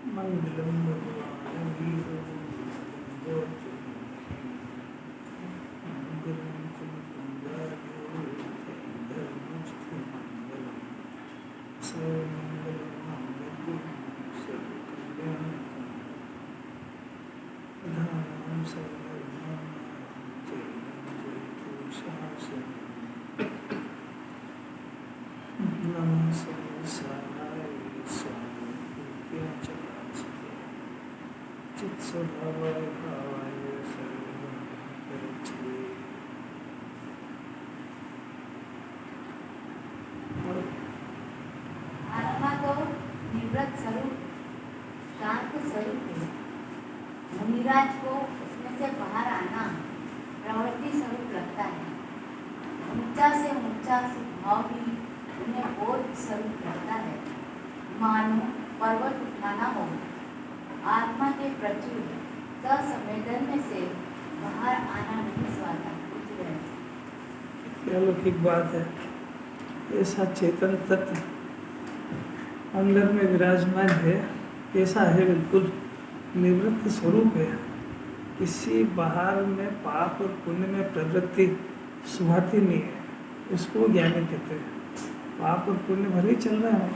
मंगलम भगवान वीरो मंगलम कुलकुंजायो धर्मस्थु मंगलम सर्वमंगल मांगल्यं सर्वकल्याणकं प्रधानं सर्वधर्माणां जयतु शासनं नमः सर्वसाराय स्वामित्याचलासते चित्स्वभावाय भावाय सर्वमंगलकरचे। आत्मा तो निवृत्त स्वरूप शांत स्वरूप है। मुनिराज को उसमें से बाहर आना प्रवृत्ति स्वरूप लगता है। ऊंचा से ऊंचा स्वभाव भी उन्हें बोध स्वरूप लगता है, मानो पर्वत उठाना हो। आत्मा के प्रचुर ससंवेदन में से बाहर आना नहीं स्वाता। क्या अलौकिक बात है। ऐसा चेतन तत्व अंदर में विराजमान है, कैसा है, बिल्कुल निवृत्त स्वरूप है। किसी बाहर में पाप और पुण्य में प्रवृत्ति सुहाती नहीं है, उसको ज्ञानी कहते हैं। पाप और पुण्य भले ही चल रहे हैं,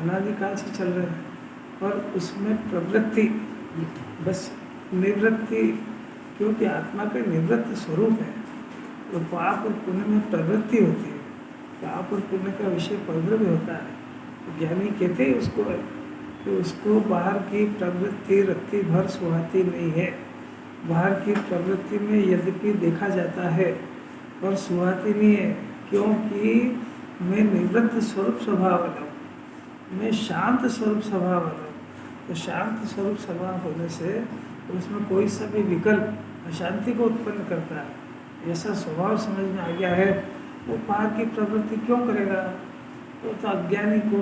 अनादिकाल से चल रहे हैं, पर उसमें प्रवृत्ति बस निवृत्ति, क्योंकि आत्मा का निवृत्त स्वरूप है। तो पाप और पुण्य में प्रवृत्ति होती है, पाप और पुण्य का विषय पवित्र भी होता है। तो ज्ञानी कहते हैं उसको है कि उसको बाहर की प्रवृत्ति रत्ती भर सुहाती नहीं है। बाहर की प्रवृत्ति में यद्यपि देखा जाता है पर सुहाती नहीं है, क्योंकि मैं निवृत्त स्वरूप स्वभाव वाला हूँ, मैं शांत स्वरूप स्वभाव वाला हूँ। तो शांत स्वरूप स्वभाव होने से उसमें कोई सा भी विकल्प अशांति को उत्पन्न करता है। ऐसा स्वभाव समझ में आ गया है, वो बाहर की प्रवृत्ति क्यों करेगा। तो अज्ञानी को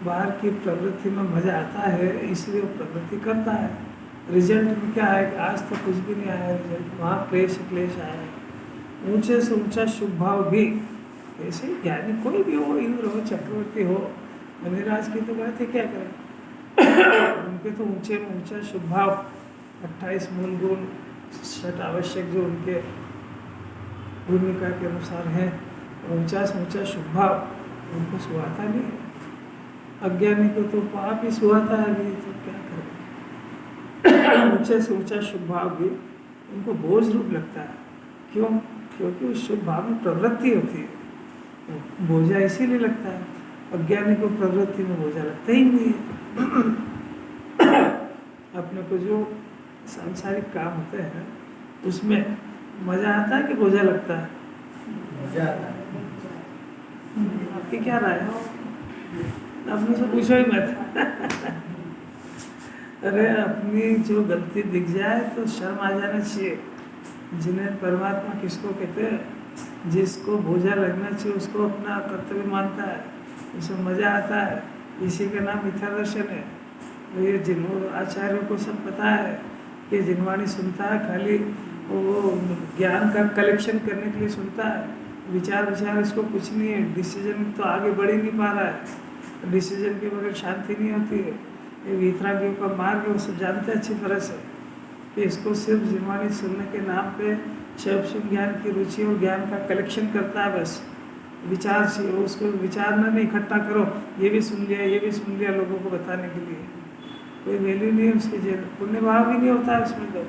बाहर की प्रवृत्ति में मजा आता है, इसलिए वो प्रवृत्ति करता है। रिजल्ट में क्या है कि आज तो कुछ भी नहीं आया रिजल्ट, वहाँ क्लेश क्लेश आया है। ऊंचे से ऊंचा शुभ भाव भी ऐसे ज्ञानी कोई भी हो, इंद्र हो, चक्रवर्ती हो, मुनिराज की तो बात है, क्या करें। उनके तो ऊंचे में ऊंचा शुभ भाव 28 मूल गुण 6 आवश्यक जो उनके भूमिका के अनुसार हैं, ऊंचा से ऊंचा शुभ भाव उनको सुहाता नहीं है। अज्ञानी को तो पाप ही सुहाता है भी, तो क्या करें। ऊंचे से ऊंचा शुभ भाव भी उनको बोझ रूप लगता है। क्यों? क्योंकि उस शुभ भाव में प्रवृत्ति होती है, बोझा इसीलिए लगता है। अज्ञानी को प्रवृत्ति में बोझा लगता ही नहीं है। अपने को जो सांसारिक काम होते हैं उसमें मजा आता है कि बोझा लगता है? मजा आता है। आपकी क्या राय है? अपने से पूछो ही मत। अरे अपनी जो गलती दिख जाए तो शर्म आ जाना चाहिए। जिन्हें परमात्मा किसको कहते हैं? जिसको बोझा लगना चाहिए उसको अपना कर्तव्य मानता है, उसमें मजा आता है, इसी का नाम मिथ्या दर्शन है। ये जिन आचार्यों को सब पता है कि जिनवाणी सुनता है खाली वो ज्ञान का कलेक्शन करने के लिए सुनता है, विचार इसको कुछ नहीं है। डिसीजन तो आगे बढ़ ही नहीं पा रहा है, डिसीजन के बगैर शांति नहीं होती है। ये वितरागियों का मार्ग है, वो सब जानते हैं अच्छी तरह से कि इसको सिर्फ जिनवाणी सुनने के नाम पे शैव ज्ञान की रुचि और ज्ञान का कलेक्शन करता है। बस विचार से उसको विचार में नहीं इकट्ठा करो, ये भी सुन लिया लोगों को बताने के लिए, कोई वैल्यू नहीं है उसकी। पुण्य भाव भी नहीं होता है उसमें। तो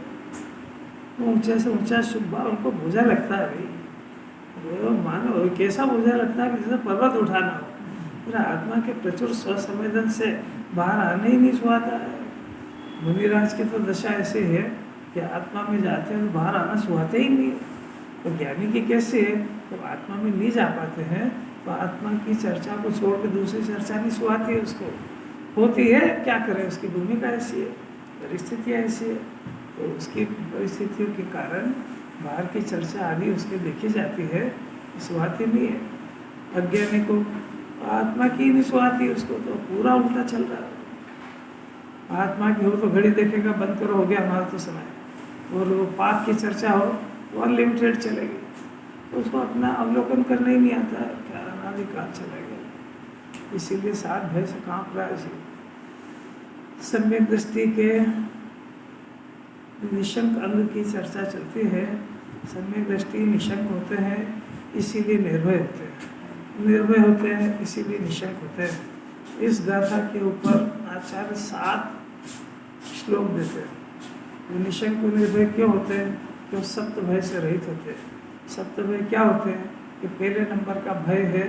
ऊंचे से ऊंचा शुभ भाव उनको बोझा लगता है भाई। वो मानो कैसा बोझा लगता है कि जैसे पर्वत उठाना हो। पूरा आत्मा के प्रचुर स्वसंवेदन से बाहर आने ही नहीं सुहाता है। मुनिराज की तो दशा ऐसी है कि आत्मा में जाते हैं तो बाहर आना सुहाते ही नहीं। तो ज्ञानी की कैसे है, जब आत्मा में नहीं जा पाते हैं तो आत्मा की चर्चा को छोड़ के दूसरी चर्चा नहीं सुहाती है उसको। होती है, क्या करें, उसकी भूमिका ऐसी है, परिस्थितियाँ ऐसी है। तो उसकी परिस्थितियों के कारण बाहर की चर्चा आदि उसके देखी जाती है, सुहाती नहीं है। अज्ञानी को आत्मा की नहीं सुहाती, उसको तो पूरा उल्टा चल रहा है। आत्मा की हो तो घड़ी देखेगा, बंद करो, हो गया हमारा तो समय। और वो पाप की चर्चा हो तो अनलिमिटेड चलेगी, तो उसको अपना अवलोकन करने ही नहीं आता, क्या अनादिकाल चला गया। इसीलिए साथ भय से कांप रहा है। सम्यक दृष्टि के निशंक अंग की चर्चा चलती है। सम्यक दृष्टि निशंक होते हैं, इसीलिए निर्भय होते हैं। निर्भय होते हैं इसीलिए निशंक होते हैं। इस गाथा के ऊपर आचार्य 7 श्लोक देते हैं। वो निशंक और निर्भय क्यों होते हैं? क्यों सप्त भय से रहित होते हैं। सप्त भय क्या होते हैं? कि पहले नंबर का भय है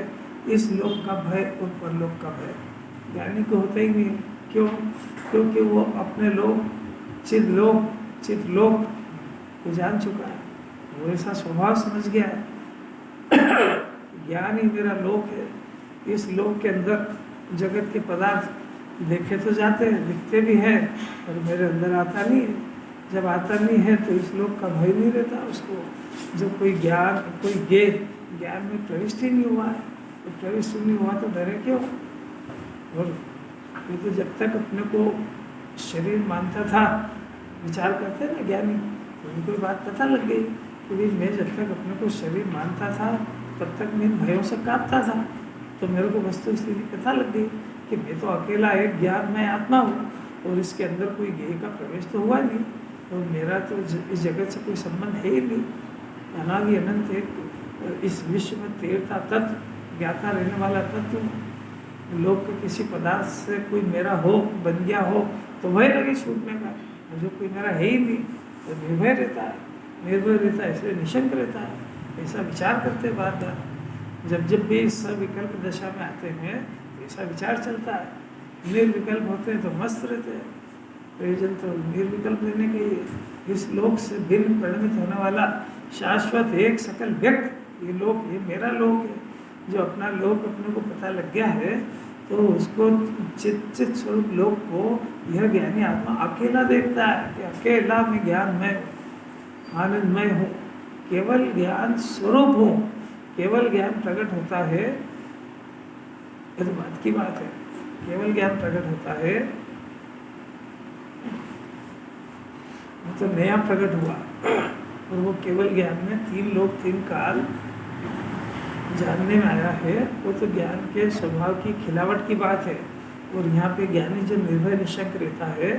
इस लोक का भय और परलोक का भय। ज्ञानी को होता ही नहीं। क्यों? क्योंकि वो अपने लोक चित्लोक को जान चुका है। वो ऐसा स्वभाव समझ गया है ज्ञान ही मेरा लोक है। इस लोक के अंदर जगत के पदार्थ देखे तो जाते हैं, दिखते भी हैं, पर मेरे अंदर आता नहीं है। जब आता नहीं है तो इस लोक का भय नहीं रहता उसको। जब कोई ज्ञान में प्रविष्ट ही नहीं हुआ है, तो प्रविष्ट नहीं हुआ तो डरे क्यों? और ये तो जब तक अपने को शरीर मानता था, विचार करते ना ज्ञानी, तो उनको बात पता लग गई कि भाई मैं जब तक अपने को शरीर मानता था तब तक मैं भयों से कांपता था। तो मेरे को वस्तु स्थिति पता लग गई कि मैं तो अकेला एक ज्ञान में आत्मा हूँ और इसके अंदर कोई ज्ञेय का प्रवेश तो हुआ नहीं, और मेरा तो इस जगत से कोई संबंध है ही नहीं। अनादि अनंत एक इस विश्व में तैरता तत्व, ज्ञाता रहने वाला तत्व, लोक के किसी पदार्थ से कोई मेरा हो, बन गया हो तो भय लगे छूटने का। और जो कोई मेरा है ही नहीं तो निर्भय रहता है, इसलिए निशंक रहता है। ऐसा विचार करते बार बार। जब भी सविकल्प दशा में आते हैं तो ऐसा विचार चलता है। निर्विकल्प होते हैं तो मस्त रहते हैं। प्रयोजन तो निर्विकल्प रहने के ही। इस लोक से भिन्न परिणमित होने वाला शाश्वत एक सकल व्यक्त, ये लोक, ये मेरा लोक है। जो अपना लोक अपने को पता लग गया है तो उसको चित स्वरूप लोक को यह ज्ञानी आत्मा अकेला देखता है कि अकेला मैं ज्ञानमय हूँ, आनंदमय हूँ, केवल ज्ञान स्वरूप हूँ। केवल ज्ञान प्रकट होता है, ये तो बात की बात है। केवल ज्ञान प्रकट होता है, वो तो नया प्रकट हुआ। और वो केवल ज्ञान में 3 लोक 3 काल जानने में आया है। वो तो ज्ञान के स्वभाव की खिलावट की बात है। और यहाँ पे ज्ञानी जो निर्भय निशंक रहता है,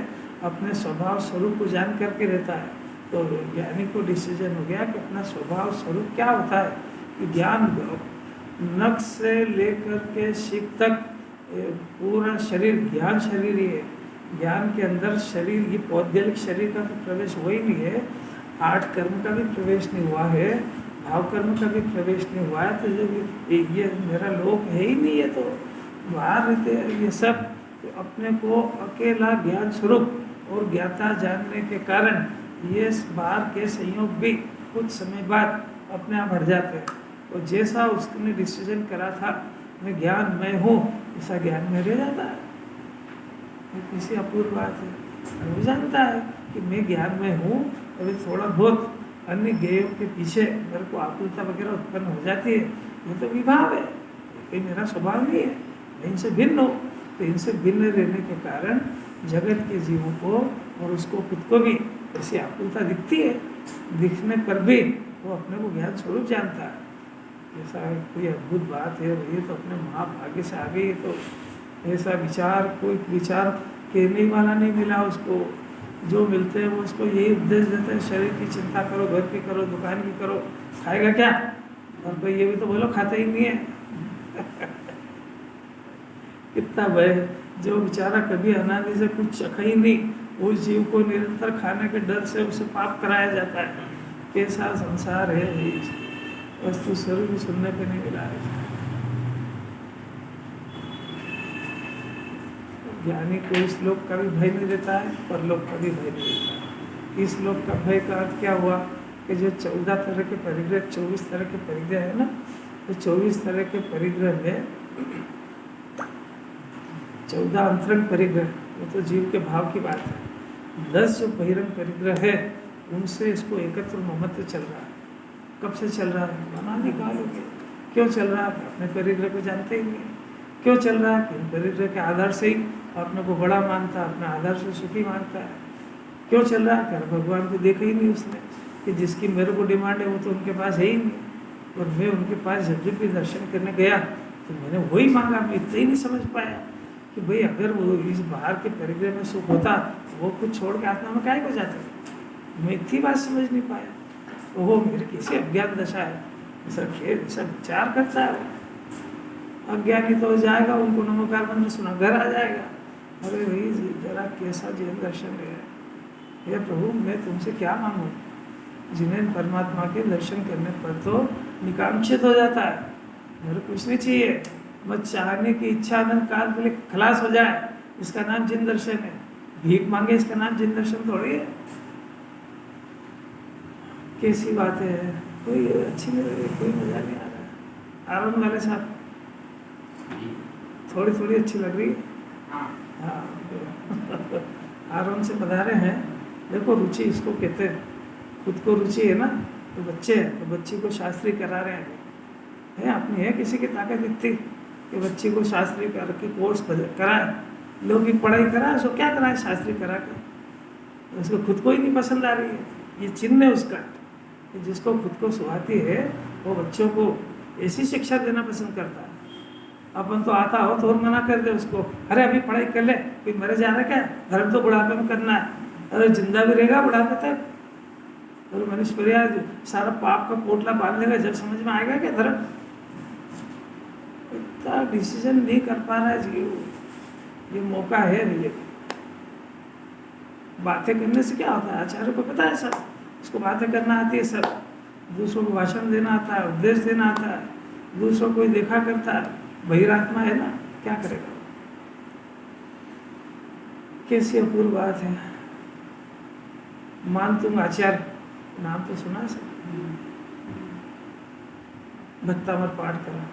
अपने स्वभाव स्वरूप को जान करके रहता है। तो ज्ञानी को डिसीजन हो गया कि अपना स्वभाव स्वरूप क्या होता है। कि ज्ञान नख से लेकर के शिख तक पूरा शरीर ज्ञान शरीर ही है। ज्ञान के अंदर शरीर, ये पौद्गलिक शरीर का तो प्रवेश हुआ ही नहीं है। 8 कर्म का भी प्रवेश नहीं हुआ है, भाव कर्म का भी प्रवेश नहीं हुआ है। तो जब ये मेरा लोक है ही नहीं है तो बाहर रहते हैं ये सब। तो अपने को अकेला ज्ञान स्वरूप और ज्ञाता जानने के कारण ये बाहर के संयोग भी कुछ समय बाद अपने आप हट जाते हैं। और जैसा उसने डिसीजन करा था मैं ज्ञान में हूँ, ऐसा ज्ञान में रह जाता है। ये किसी अपूर्व बात है। वो जानता है कि मैं ज्ञान में हूँ। अभी थोड़ा बहुत अन्य ज्ञेयों के पीछे मेरे को आकुलता वगैरह उत्पन्न हो जाती है, ये तो विभाव है, ये मेरा स्वभाव नहीं है, मैं इनसे भिन्न हूँ। तो इनसे भिन्न रहने के कारण जगत के जीवों को और उसको खुद को भी ऐसी आकुलता दिखती है। दिखने पर भी वो अपने को ज्ञान स्वरूप जानता है। ऐसा कोई अद्भुत बात है, ये तो अपने महाभाग्य से आ गई। तो ऐसा विचार, कोई विचार कहने वाला नहीं मिला उसको। जो मिलते हैं वो उसको यही उपदेश देते हैं, शरीर की चिंता करो, घर की करो, दुकान की करो, खाएगा क्या? और भाई ये भी तो बोलो खाता ही नहीं है कितना भय। जो बेचारा कभी अनादि से कुछ चखा ही नहीं, उस जीव को निरंतर खाने के डर से उसे पाप कराया जाता है। कैसा संसार है, वस्तु स्वरूप भी सुनने पे नहीं मिला है। ज्ञानी को इस लोक का भी भय नहीं रहता है, परलोक का भी भय नहीं रहता है। इस लोक का भय का अर्थ क्या हुआ कि जो 14 तरह के परिग्रह, 24 तरह के परिग्रह है ना, तो 24 तरह के परिग्रह में 14 अंतरंग परिग्रह, वो तो जीव के भाव की बात है। 10 जो बहिरंग परिग्रह है उनसे इसको एकत्र ममत्व चल रहा है। कब से चल रहा है? अनादि काल हो गया। क्यों चल रहा है? अपने परिग्रह को जानते ही नहीं। क्यों चल रहा है? इन परिग्रह के आधार से ही अपने को बड़ा मानता है, अपने आधार से सुखी मानता है। क्यों चल रहा है? कर भगवान को देखा ही नहीं उसने कि जिसकी मेरे को डिमांड है वो तो उनके पास है ही नहीं। और मैं उनके पास जब भी दर्शन करने गया तो मैंने वही मांगा, मैं इतना ही नहीं समझ पाया कि भाई अगर वो इस बाहर के परिग्रह में सुख होता वो कुछ छोड़ के आत्मा में काहे को जाते। मैं इतनी बात समझ नहीं पाया। तो वो मेरे किसी अज्ञान दशा है, सब खेल सब विचार करता है। अज्ञानी तो हो जाएगा, उनको नमोकार मंत्र सुना घर आ जाएगा। अरे भाई जरा कैसा जैन दर्शन है, हे प्रभु मैं तुमसे क्या मांगू। जिन्हें परमात्मा के दर्शन करने पर तो निकामचित हो जाता है, मेरे कुछ नहीं चाहिए, बस चाहने की इच्छा अनंत काल के लिए खलास हो जाए, इसका नाम जिन दर्शन है। भीख मांगे इसका नाम जिन दर्शन थोड़ी है। कैसी बात है, कोई अच्छी नहीं लग रही, कोई मजा नहीं आ रहा। आराम वाले साहब थोड़ी थोड़ी अच्छी लग रही है। हाँ आराम से बता रहे हैं। देखो रुचि इसको कहते हैं, खुद को रुचि है ना, तो बच्चे हैं तो बच्ची को शास्त्री करा रहे हैं। है अपनी है किसी की ताकत इतनी कि बच्ची को शास्त्री कर के कोर्स कराए, लोग की पढ़ाई कराए, उसको क्या कराए शास्त्री करा के। उसको खुद को ही नहीं पसंद आ रही है। ये चिन्ह है उसका कि जिसको खुद को सुहाती है वो बच्चों को ऐसी शिक्षा देना पसंद करता है। अपन तो आता हो तो और मना कर दे उसको, अरे अभी पढ़ाई कर ले, कोई मरे जा रहा है क्या, धर्म तो बुढ़ापे में करना है, अरे जिंदा भी रहेगा बुढ़ापे तक। और मनुष्य सारा पाप का पोटला बांध लेगा, जब समझ में आएगा क्या धर्म। इतना डिसीजन नहीं कर पा रहा है जीव। ये मौका है भैया, बातें करने से क्या होता है, आचार्य को पता है सब, उसको बातें करना आती है सब, दूसरों को भाषण देना आता है, उपदेश देना आता है, दूसरों को ही देखा करता है, बहिरात्मा है ना, क्या करेगा। कैसी अपूर्व बात है। मान तुम आचार्य नाम तो सुना सब, भक्तामर पाठ करा।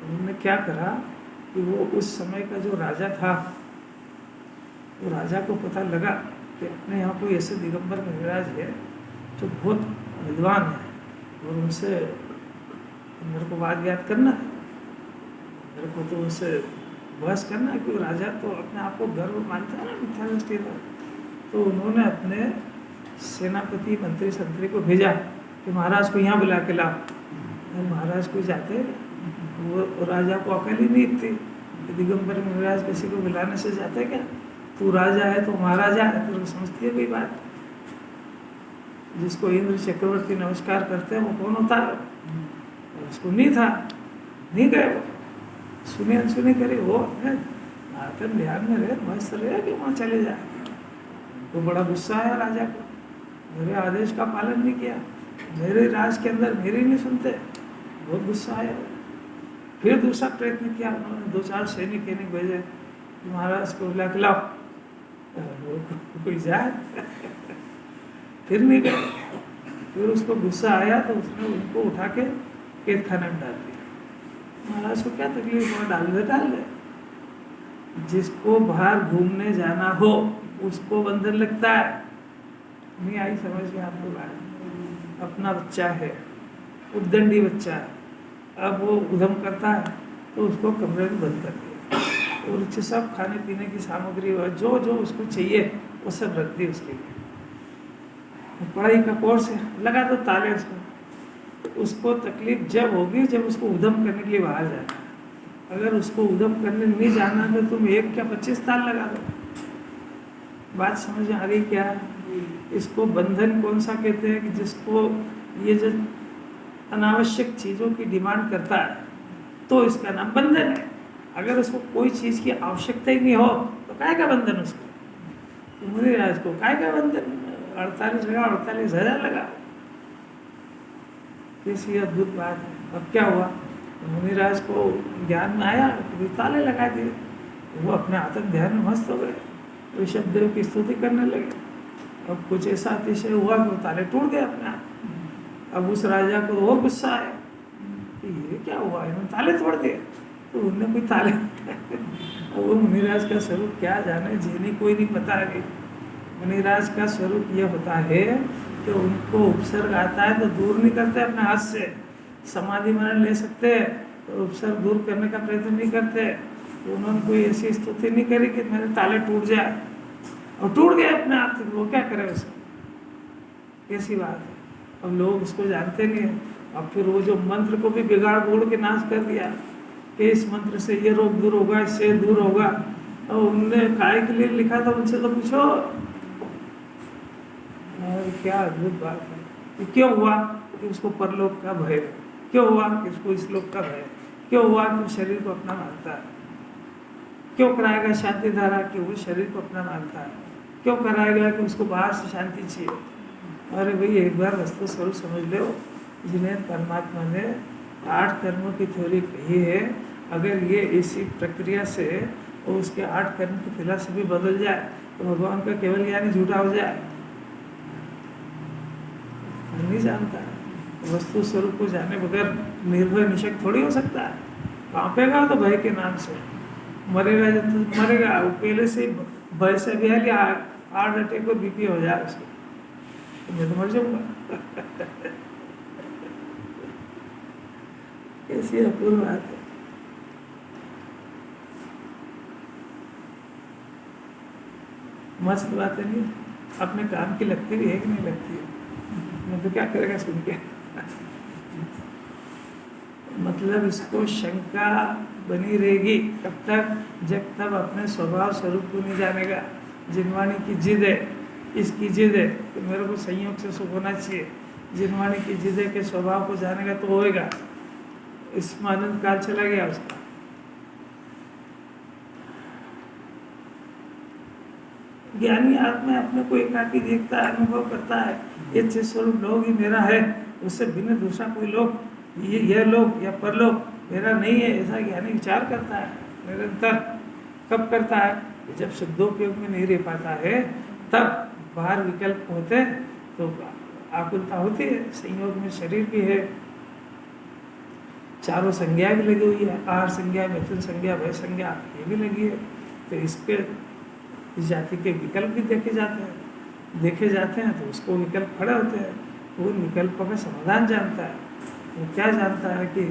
उन्होंने क्या करा कि वो उस समय का जो राजा था, वो राजा को पता लगा कि अपने यहाँ कोई ऐसे दिगंबर महाराज है जो बहुत विद्वान है, और उनसे मेरे को वाद व्याद करना है, मेरे को तो उससे बहस करना है, क्योंकि राजा तो अपने आप को गर्व मानता है ना, मिथ्या दृष्टि का। तो उन्होंने अपने सेनापति मंत्री संतरी को भेजा कि महाराज को यहाँ बुला के लाओ। महाराज को जाते वो राजा को अकल ही नहीं थी, दिगंबर महाराज किसी को बुलाने से जाते क्या, तू राजा है तो महाराजा है, तो समझती है कोई बात। जिसको इंद्र चक्रवर्ती नमस्कार करते हैं वो कौन होता है, उसको नहीं था, नहीं गए वो, सुने अनसुने करे वो आकर बिहार में रहे, मस्त रहे कि वहाँ चले जाए। तो बड़ा गुस्सा आया राजा को, मेरे आदेश का पालन नहीं किया, मेरे राज के अंदर मेरी नहीं सुनते, बहुत गुस्सा आया। फिर दूसरा प्रयत्न किया, उन्होंने 2-4 सैनिक भेजे कि महाराज को बुला के लाओ, कोई जाए फिर नहीं गए। फिर उसको गुस्सा आया तो उसने उनको उठा के कैद खाने में डाल दिया। महाराज को क्या तकलीफ हुआ, डाल दे। जिसको बाहर घूमने जाना हो उसको बंधन लगता है। नहीं आई समझ में आपको बात। अपना बच्चा है, उद्दंडी बच्चा है, अब वो उधम करता है तो उसको कमरे में बंद कर दिया, और उससे सब खाने पीने की सामग्री जो जो उसको चाहिए वो सब रख दी उसके लिए। पढ़ाई का कोर्स है, लगा दो ताले उसको तकलीफ जब होगी जब उसको उधम करने के लिए बाहर जाना है। अगर उसको उधम करने नहीं जाना तो तुम 1 क्या 25 ताल लगा दो। बात समझ आ रही क्या। इसको बंधन कौन सा कहते हैं कि जिसको ये जो अनावश्यक चीज़ों की डिमांड करता है तो इसका नाम बंधन है। अगर उसको कोई चीज़ की आवश्यकता ही नहीं हो तो काय का बंधन उसको, तो मुनिराज को काय का बंधन, 48,000 लगा। कैसी अद्भुत बात है। अब क्या हुआ, तो मुनिराज को ज्ञान में आया कि ताले लगा दिए, वो अपने आत्म ध्यान में मस्त हो गए, ऋषभ देव की स्तुति करने लगे। अब कुछ ऐसा अतिशय हुआ कि वो ताले टूट गए अपने आप। अब उस राजा को और गुस्सा आया कि ये क्या हुआ, इन्होंने ताले तोड़ दिए। तो उनने कोई ताले वो मुनिराज का स्वरूप क्या जाने, जिन्हें कोई नहीं पता है। मुनिराज का स्वरूप ये होता है कि उनको उपसर्ग आता है तो दूर नहीं करते अपने हाथ से, समाधि मरण ले सकते हैं तो उपसर्ग दूर करने का प्रयत्न नहीं करते। तो उन्होंने कोई ऐसी स्तुति नहीं करी कि मेरे ताले टूट जाए, और टूट गए अपने आप से। वो क्या करे उसको, कैसी बात है। अब लोग उसको जानते नहीं है। अब फिर वो जो मंत्र को भी बिगाड़ बोड़ के नाश कर दिया, कि इस मंत्र से ये रोग दूर होगा, इससे दूर होगा, और उनने काय के लिए लिखा था उनसे तो पूछो। और क्या अद्भुत बात है कि क्यों हुआ कि उसको परलोक का भय है, क्यों हुआ कि उसको इस लोक का भय है, क्यों हुआ कि वो शरीर को अपना मानता है, क्यों कराएगा शांति धारा कि वो शरीर को अपना मानता है, क्यों कराएगा कि उसको बाहर से शांति चाहिए। अरे भाई एक बार वस्तु स्वरूप समझ लो, जिन्हें परमात्मा ने 8 कर्मों की थ्योरी कही है, अगर ये इसी प्रक्रिया से और उसके 8 कर्म की फिलॉसफी बदल जाए तो भगवान का केवल ज्ञानी झूठा हो जाए। नहीं जानता है वस्तु स्वरूप को जाने बगैर निर्भय निशक थोड़ी हो सकता है। कांपेगा तो भय के नाम से, मरेगा जब तो मरेगा, वो पहले से भय से भी है, हार्ट अटैक और बीपी हो जाए उसको, तो मैं तो मर जाऊंगा। कैसी अपूर्व बात है। मस्त बात है, नहीं अपने काम की लगती भी है कि नहीं लगती है, मैं तो क्या करेगा सुन के। मतलब इसको शंका बनी रहेगी कब तक, जब तक अपने स्वभाव स्वरूप को नहीं जानेगा। जिनवाणी की जिद है, इसकी जिद है कि मेरे को संयोग से सुख होना चाहिए, जिनवाणी की जिद है कि स्वभाव को जानेगा तो होएगा, इसमें आनंद काल चला गया उसका। ज्ञानी आत्मा अपने को एकाकी देखता है, अनुभव करता है, ये चित स्वरूप लोग ही मेरा है, उससे भिन्न दूसरा कोई लोग, यह लोग या परलोक मेरा नहीं है, ऐसा ज्ञानी विचार करता है निरंतर। कब करता है? जब शुद्धोपयोग में नहीं रह पाता है, तब बाहर विकल्प होते तो आकुलता होती है। संयोग में शरीर भी है, चारों संज्ञा भी लगी हुई है, आहार संज्ञा, मिथुन संज्ञा, भय संज्ञा, ये भी लगी है। तो इसके इस जाति के विकल्प भी देखे जाते हैं तो उसको विकल्प खड़े होते हैं, तो उन विकल्पों का समाधान जानता है। वो क्या जानता है कि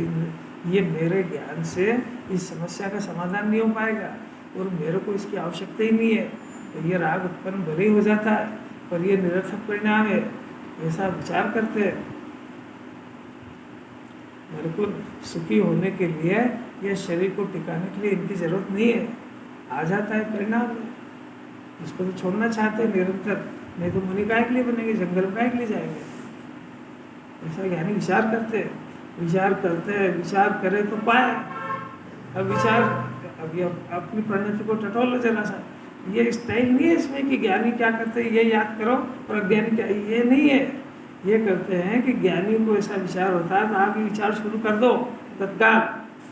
ये मेरे ज्ञान से इस समस्या का समाधान नहीं हो पाएगा और मेरे को इसकी आवश्यकता ही नहीं है, तो ये राग उत्पन्न भले ही हो जाता है पर ये निरर्थक परिणाम है, ऐसा विचार करते हैं। मेरे को सुखी होने के लिए या शरीर को टिकाने के लिए इनकी जरूरत नहीं है, आ जाता है परिणाम में। इसको तो छोड़ना चाहते हैं निरंतर, नहीं तो मुनि काय के लिए बनेंगे, जंगल काय के लिए जाएंगे। ऐसा ज्ञानी विचार करते हैं, विचार करें तो पाए। अब विचार अभी अपनी परिणति को टटोल लो जरा सा, ये स्टाइल नहीं है इसमें कि ज्ञानी क्या करते हैं ये याद करो और अज्ञानी क्या, ये नहीं है। ये करते हैं कि ज्ञानी को ऐसा विचार होता है तो आप ये विचार शुरू कर दो तत्काल,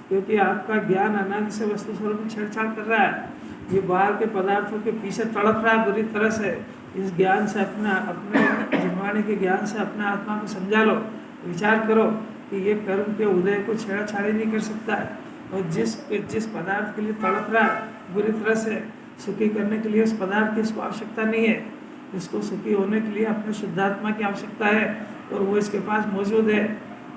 क्योंकि आपका ज्ञान अनंत से वस्तु स्वरूप में छेड़छाड़ कर रहा है, ये बाहर के पदार्थों के पीछे तड़प रहा है बुरी तरह से। इस ज्ञान से अपने जिनवाणी के ज्ञान से अपने आत्मा को समझा लो, विचार करो कि ये कर्म के उदय को छेड़छाड़ी नहीं कर सकता है, और जिस पदार्थ के लिए तड़प रहा है बुरी तरह से, सुखी करने के लिए उस पदार्थ की इसको आवश्यकता नहीं है, इसको सुखी होने के लिए अपने शुद्धात्मा की आवश्यकता है और वो इसके पास मौजूद है।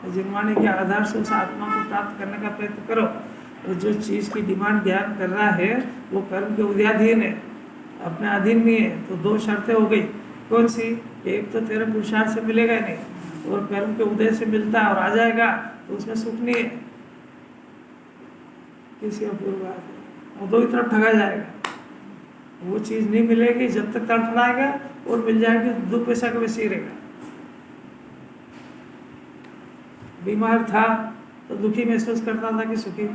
जिनवाणी के आधार से उस आत्मा को प्राप्त करने का प्रयत्न करो। और जो चीज़ की डिमांड ज्ञान कर रहा है वो कर्म के उदयाधीन है, अपने अधीन नहीं है। तो 2 शर्तें हो गई, कौन सी? एक तो तेरे पुरुषार्थ से मिलेगा नहीं, और कर्म के उदय से मिलता है और आ जाएगा तो उसमें सुख नहीं है। किसी अपूर्व बात है, और 2 ही तरफ ठगा जाएगा। वो चीज़ नहीं मिलेगी जब तक तड़फड़ाएगा, और मिल जाएगी तो 2 पैसा का वैसे ही रहेगा। बीमार था तो दुखी महसूस करता था कि सुखी,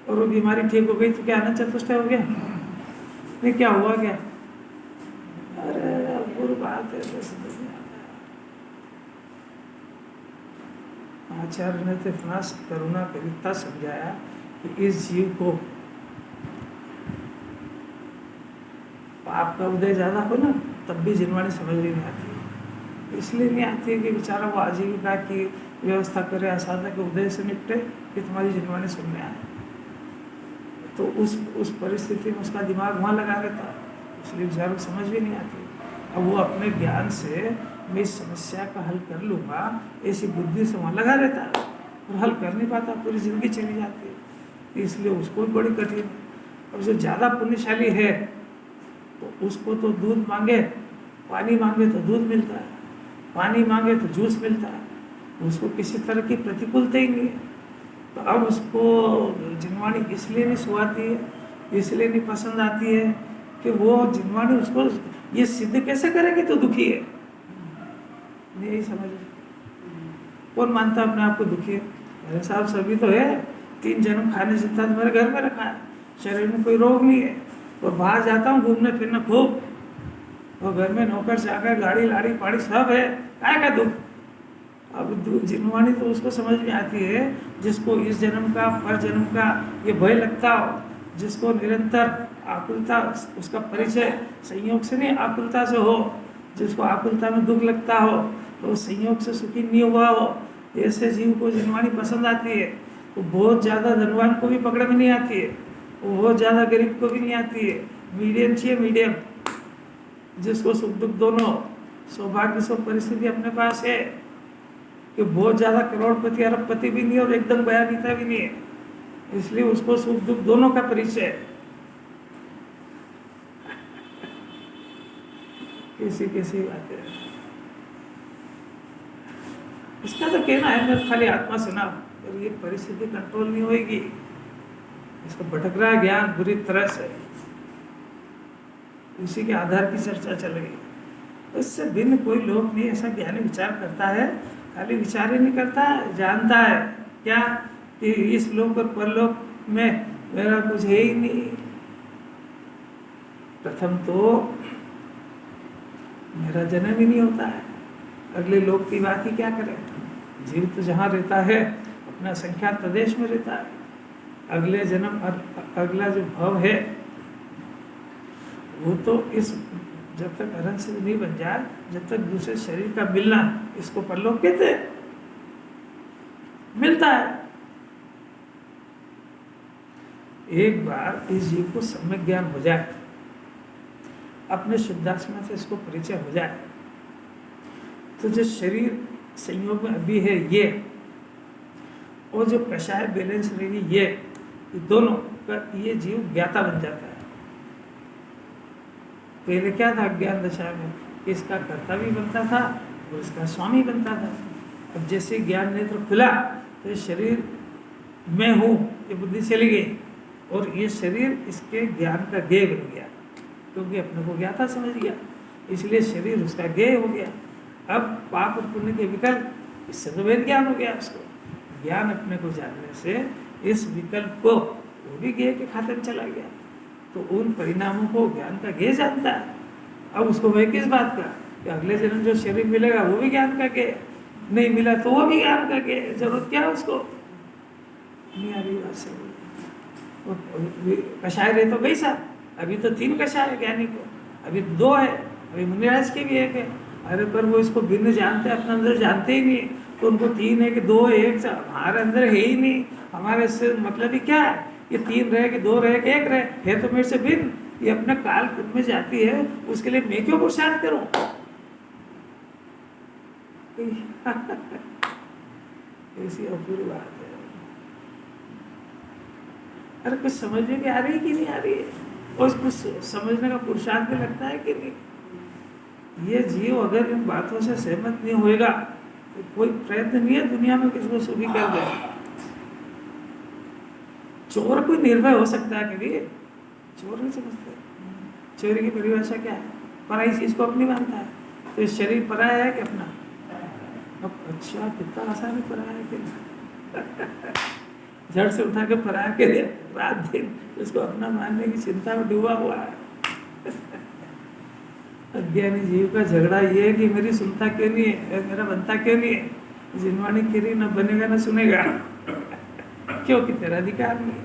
और वो बीमारी ठीक हो गई तो क्या आनंद चतुष्टय हो गया? नहीं, क्या हुआ क्या? अरे बुरी बात है, आचार्य ने तो इतना करुणा करिता समझाया कि इस जीव को पाप का उदय ज़्यादा हो ना तब भी जिनवाणी समझ नहीं आती, इसलिए नहीं आती कि बेचारा वो आजीविका की व्यवस्था करे, असाधा के उदय से निपटे कि तुम्हारी जिनवाणी सुनने आए। तो उस परिस्थिति में उसका दिमाग वहाँ लगा रहता है, इसलिए बेचारा को समझ भी नहीं आती। अब वो अपने ज्ञान से मैं इस समस्या का हल कर लूँगा ऐसी बुद्धि से वहाँ लगा रहता है और हल कर नहीं पाता, पूरी जिंदगी चली जाती है, इसलिए उसको भी बड़ी कठिन है। और जो ज़्यादा पुण्यशाली है तो उसको तो दूध मांगे, पानी मांगे तो दूध मिलता है, पानी मांगे तो जूस मिलता है, उसको किसी तरह की प्रतिकूलता ही नहीं है। तो अब उसको जिनवाणी इसलिए नहीं सुहाती है, इसलिए नहीं पसंद आती है कि वो जिनवाणी उसको ये सिद्ध कैसे करे कि तू दुखी है। यही समझ, कौन मानता अपने आप को दुखी है? अरे साहब सभी तो है, 3 जन्म खाने जितना तो मेरे घर में रखा है, शरीर में कोई रोग नहीं है, और बाहर जाता हूँ घूमने फिरने खूब, और घर में नौकर चाकर गाड़ी लाड़ी पाड़ी सब है, काय का दुख। अब जिनवाणी तो उसको समझ में आती है जिसको इस जन्म का पर जन्म का ये भय लगता हो, जिसको निरंतर आकुलता, उसका परिचय संयोग से नहीं आकुलता से हो, जिसको आकुलता में दुख लगता हो तो संयोग से सुखी नहीं हुआ हो, ऐसे जीव को जिनवाणी पसंद आती है। वो बहुत ज़्यादा धनवान को भी पकड़ में नहीं आती है, वो बहुत ज़्यादा गरीब को भी नहीं आती है, मीडियम चाहिए, मीडियम, जिसको सुख दुख दोनों, सौभाग्य सौ परिस्थिति अपने पास है कि बहुत ज़्यादा करोड़पति अरबपति भी नहीं और एकदम बयानीता भी नहीं है, इसलिए उसको सुख दुख दोनों का परिचय है। कैसी कैसी बातें हैं। इसका तो कहना है मैं खाली आत्मा सुना, और ये परिस्थिति कंट्रोल नहीं होगी, इसको भटक रहा ज्ञान बुरी तरह से, इसी के आधार की चर्चा चल रही है। इससे भिन्न कोई लोग नहीं ऐसा ज्ञानी विचार करता है, खाली विचार ही नहीं करता, जानता है क्या कि इस लोक और परलोक में मेरा कुछ है ही नहीं। प्रथम तो मेरा जन्म ही नहीं होता है, अगले लोक की बात ही क्या करें। जीव तो जहाँ रहता है अपना संख्यात प्रदेश में रहता है, अगले जन्म अगला जो भव है वो तो इस जब तक अरहंत सिद्ध नहीं बन जाए, जब तक दूसरे शरीर का मिलना, इसको परलोक कहते हैं, मिलता है। एक बार इस जीव को सम्यक ज्ञान हो जाए, अपने शुद्धात्मा से इसको परिचय हो जाए, तो जो शरीर संयोग में अभी है ये, और जो कषाय बैलेंस रहेगी ये दोनों का ये जीव ज्ञाता बन जाता है। पहले क्या था ज्ञान दशा में, इसका कर्ता भी बनता था और इसका स्वामी बनता था। अब जैसे ज्ञान नेत्र खुला तो ये शरीर मैं हूँ ये बुद्धि चली गई, और ये शरीर इसके ज्ञान का ज्ञेय बन गया, क्योंकि अपने को ज्ञाता समझ गया, इसलिए शरीर उसका ज्ञेय हो गया। अब पाप और पुण्य के विकल्प, इससे तो वेद ज्ञान हो गया उसको। ज्ञान अपने को जानने से इस विकल्प को वो भी ज्ञेय के खाते में चला गया, तो उन परिणामों को ज्ञान का ज्ञेय जानता है। अब उसको वह किस बात का कि अगले जन्म जो शरीर मिलेगा वो भी ज्ञान का ज्ञेय, नहीं मिला तो वो भी ज्ञान का ज्ञेय, जरूरत क्या है उसको। नहीं आ रही बात से कषाय रहे तो गई साहब, अभी तो 3 कषाय है ज्ञानी को, अभी 2 है, अभी मुनिराज के भी 1 है। अरे पर वो इसको भिन्न जानते हैं, अपने अंदर जानते ही नहीं, तो उनको 3 है कि 2 है, 1 हमारे अंदर है ही नहीं। हमारे से मतलब ही क्या है, ये 3 रहे कि 2 रहे कि 1 रहे, है तो मेरे से भिन्न। ये अपने काल में जाती है, उसके लिए मैं क्यों पुरुषार्थ करूं। ऐसी अपूर्व बात है। अरे कुछ समझ में भी आ रही है कि नहीं आ रही है, और कुछ समझने का पुरुषार्थ भी लगता है कि नहीं। ये जीव अगर इन बातों से सहमत नहीं होएगा तो कोई प्रयत्न नहीं है दुनिया में किसको सुखी कर दे। चोर कोई निर्भय हो सकता है कभी, चोर नहीं समझते। चोरी की परिभाषा क्या है, पराई चीज को अपनी मानता है, तो ये शरीर पराया है कि अपना। अब अच्छा कितना आसान है पराया है कि जड़ से उठा के पराया के लिए रात दिन इसको अपना मानने की चिंता में डूबा हुआ है। अज्ञानी जीव का झगड़ा ये है कि मेरी सुनता क्यों नहीं है, मेरा बनता क्यों नहीं है। जिनवाणी करी न बनेगा न सुनेगा, क्योंकि तेरा अधिकार नहीं है।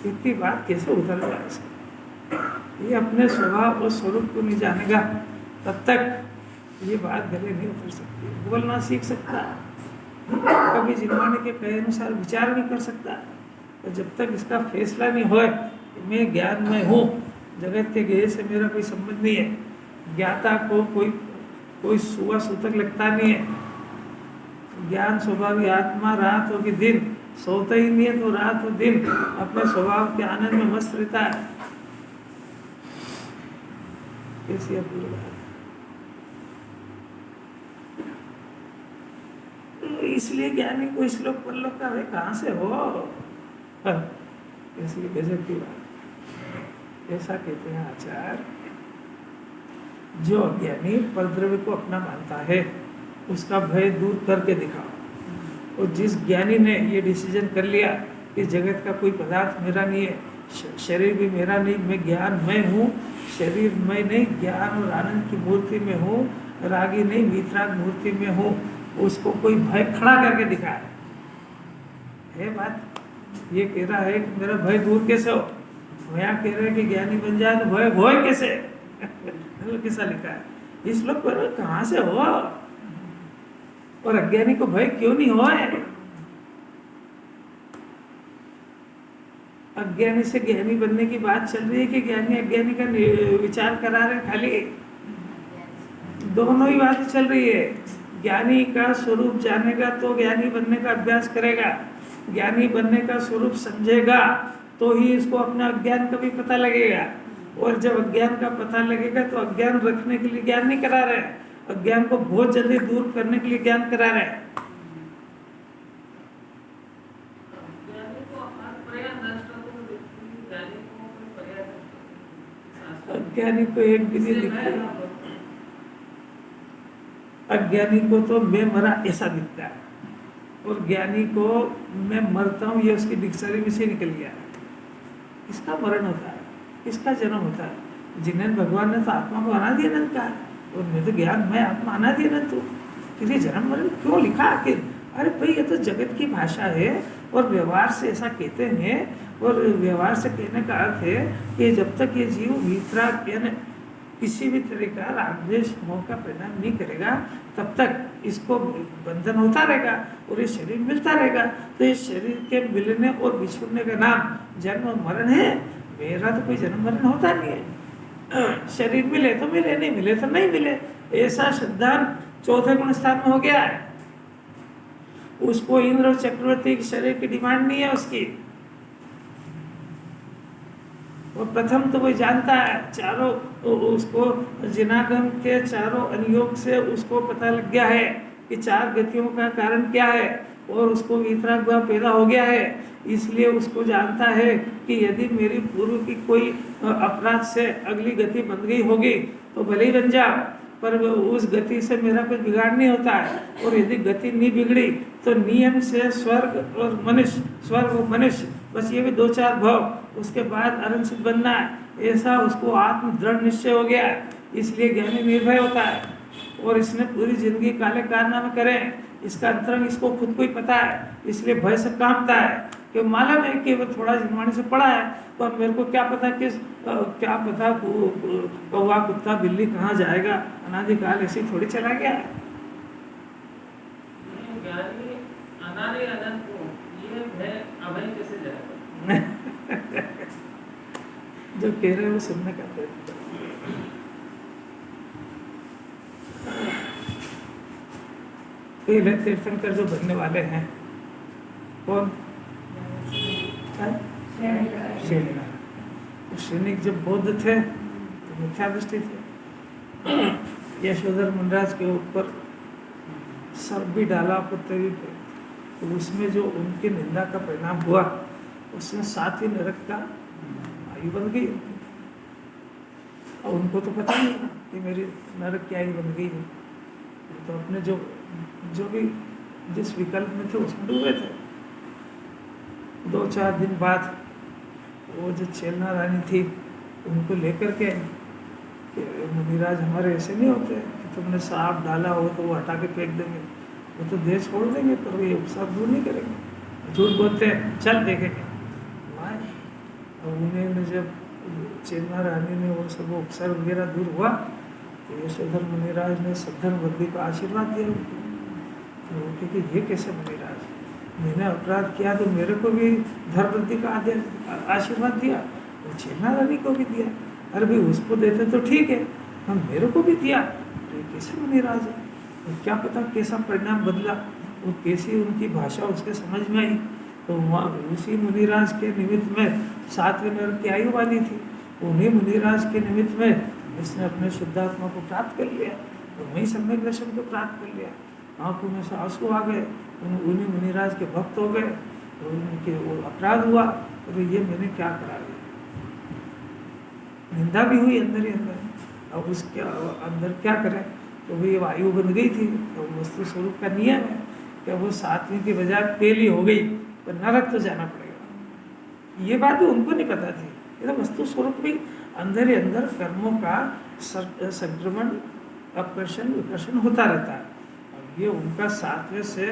इतनी बात कैसे उतर जाए इसको। ये अपने स्वभाव और स्वरूप को नहीं जानेगा तब तक ये बात गले नहीं उतर सकती। बोलना सीख सकता, कभी जिनवाणी के कहे अनुसार विचार नहीं कर सकता, और जब तक इसका फैसला नहीं हो कि मैं ज्ञान में हूँ, जगत के ज्ञेय से मेरा कोई संबंध नहीं है, ज्ञाता को कोई सुआ सूतक लगता नहीं है। ज्ञान स्वभाव आत्मा रात हो कि दिन सोता ही नहीं है, तो रात और दिन अपने स्वभाव के आनंद में मस्त रहता है। कैसी अपूर्व बात। इसलिए ज्ञानी को श्लोक परलोक का भाई कहाँ से हो, ऐसी गजब की बात। ऐसा कहते हैं आचार्य, जो अज्ञानी परद्रव्य को अपना मानता है उसका भय दूर करके दिखाओ। और जिस ज्ञानी ने ये डिसीजन कर लिया कि जगत का कोई पदार्थ मेरा नहीं है, शरीर भी मेरा नहीं, मैं ज्ञान मैं हूँ, शरीर मैं नहीं, ज्ञान और आनंद की मूर्ति में हूँ, रागी नहीं वीतराग मूर्ति में हूँ, उसको कोई भय खड़ा करके दिखाए है बात। ये कह रहा है कि मेरा भय दूर कैसे हो, यहाँ कह रहे हैं कि ज्ञानी बन जाए तो भय भय कैसे कैसा लिखा है इस लोग पर, कहाँ से हो, और अज्ञानी को भय क्यों नहीं हो। अज्ञानी से ज्ञानी बनने की बात चल रही है कि ज्ञानी अज्ञानी का विचार करा रहे, खाली दोनों ही बातें चल रही है। ज्ञानी का स्वरूप जानेगा तो ज्ञानी बनने का अभ्यास करेगा, ज्ञानी बनने का स्वरूप समझेगा तो ही इसको अपना अज्ञान का भी पता लगेगा। और जब अज्ञान का पता लगेगा तो अज्ञान रखने के लिए ज्ञान नहीं करा रहे, अज्ञान को बहुत जल्दी दूर करने के लिए ज्ञान करा रहे हैं। अज्ञानी को एक भी नहीं दिखता, अज्ञानी को तो मैं मरा ऐसा दिखता है, और ज्ञानी को मैं मरता हूँ ये उसकी डिक्शनरी में से निकल गया है। इसका मरण होता है, इसका जन्म होता है। जिन्हें भगवान ने तो आत्मा को अनादि अनंत कहा, और मैं तो ज्ञान मैं आत्मा अनादि अनंत हूँ, फिर ये जन्म मरण क्यों लिखा आखिर। अरे भाई ये तो जगत की भाषा है और व्यवहार से ऐसा कहते हैं, और व्यवहार से कहने का अर्थ है कि जब तक ये जीव वीतराग यानी किसी भी तरह का रागद्वेष मोह का परिणाम नहीं करेगा तब तक इसको बंधन होता रहेगा और ये शरीर मिलता रहेगा। तो ये शरीर के मिलने और बिछुड़ने का नाम जन्म और मरण है। मेरा तो कोई जन्म मरण होता नहीं है, शरीर मिले तो मिले, नहीं मिले तो नहीं मिले, ऐसा सिद्धांत चौथे गुण स्थान में हो गया है। उसको इंद्र और चक्रवर्ती के शरीर की डिमांड नहीं है उसकी। और प्रथम तो वही जानता है, चारों उसको जिनागम के चारों अनुयोग से उसको पता लग गया है कि चार गतियों का कारण क्या है, और उसको वीतराग भाव पैदा हो गया है। इसलिए उसको जानता है कि यदि मेरी पूर्व की कोई अपराध से अगली गति बन गई होगी तो भले ही बन जा, पर उस गति से मेरा कुछ बिगाड़ नहीं होता है। और यदि गति नहीं बिगड़ी तो नियम से स्वर्ग और मनुष्य, स्वर्ग और मनुष्य, बस ये भी 2-4 भाव, उसके बाद अरंसित बनना है, ऐसा उसको आत्म दृढ़ निश्चय हो गया है। इसलिए ज्ञानी निर्भय होता है और इसने पूरी जिंदगी काले कारनामे करे, इसका अंतरंग इसको खुद को ही पता है, इसलिए भय से कांपता है कि मालूम है कि वो थोड़ा जिनवाणी से पड़ा है, तो अब मेरे को क्या पता क्या पता कौवा कुत्ता बिल्ली कहाँ जाएगा, अनादिकाल ऐसे थोड़ी चला गया है। जो कह रहे हैं वो सुनने का प्रयत्न करो। पहले तीर्थंकर जो बनने वाले हैं कौन, सैनिक जब बौद्ध थे तो मिथ्या दृष्टि थे, यशोधर मुनराज के ऊपर सर्प भी डाला पुत्र भी, तो उसमें जो उनकी निंदा का परिणाम हुआ उसमें 7 नरक का आयु बन गई। और उनको तो पता नहीं कि मेरी नरक की आयु बन गई है, तो अपने जो भी जिस विकल्प में थे उसमें डूबे थे। 2-4 दिन बाद वो जो चेलना रानी थी उनको लेकर के मुनिराज हमारे ऐसे नहीं होते कि तुमने सांप डाला हो तो वो हटा के फेंक देंगे, वो तो देश छोड़ देंगे, पर ये उपसाद दूर नहीं करेंगे, झूठ बोलते हैं, चल देखेंगे। और उन्हें जब चेलना रानी ने वो सब उपसर वगैरह दूर हुआ तो यशोधर मुनिराज ने सद्धन वृद्धि का आशीर्वाद दिया उनको। तो क्योंकि ये कैसे मुनिराज, मैंने अपराध किया तो मेरे को भी धर्म वृद्धि का आशीर्वाद दिया, और चेलना रानी को भी दिया, अरे भाई उसको देते तो ठीक है, हम मेरे को भी दिया, अरे कैसे मुनिराज है। तो क्या पता कैसा परिणाम बदला, वो कैसी उनकी भाषा उसके समझ में आई। तो वहाँ उसी मुनिराज के निमित्त में 7वें नरक की आयु वाली थी, उन्हीं मुनिराज के निमित्त में इसने अपने शुद्धात्मा को प्राप्त कर लिया, और वहीं सम्यक दर्शन को प्राप्त कर लिया। आंखों में से आंसू आ गए, उन्हीं मुनिराज के भक्त हो गए, और उनके वो अपराध हुआ, तो ये मैंने क्या करा दिया, निंदा भी हुई अंदर ही अंदर। अब उसके अंदर क्या करें, तो वो ये वायु बन गई थी। तो वस्तु स्वरूप का नियम है कि वो 7वीं की बजाय पहली हो गई तो नरक तो जाना पड़ेगा। ये बात भी उनको नहीं पता थी। ये तो वस्तु स्वरूप भी अंदर ही अंदर कर्मों का संक्रमण, आकर्षण विकर्षण होता रहता है। अब ये उनका 7वें से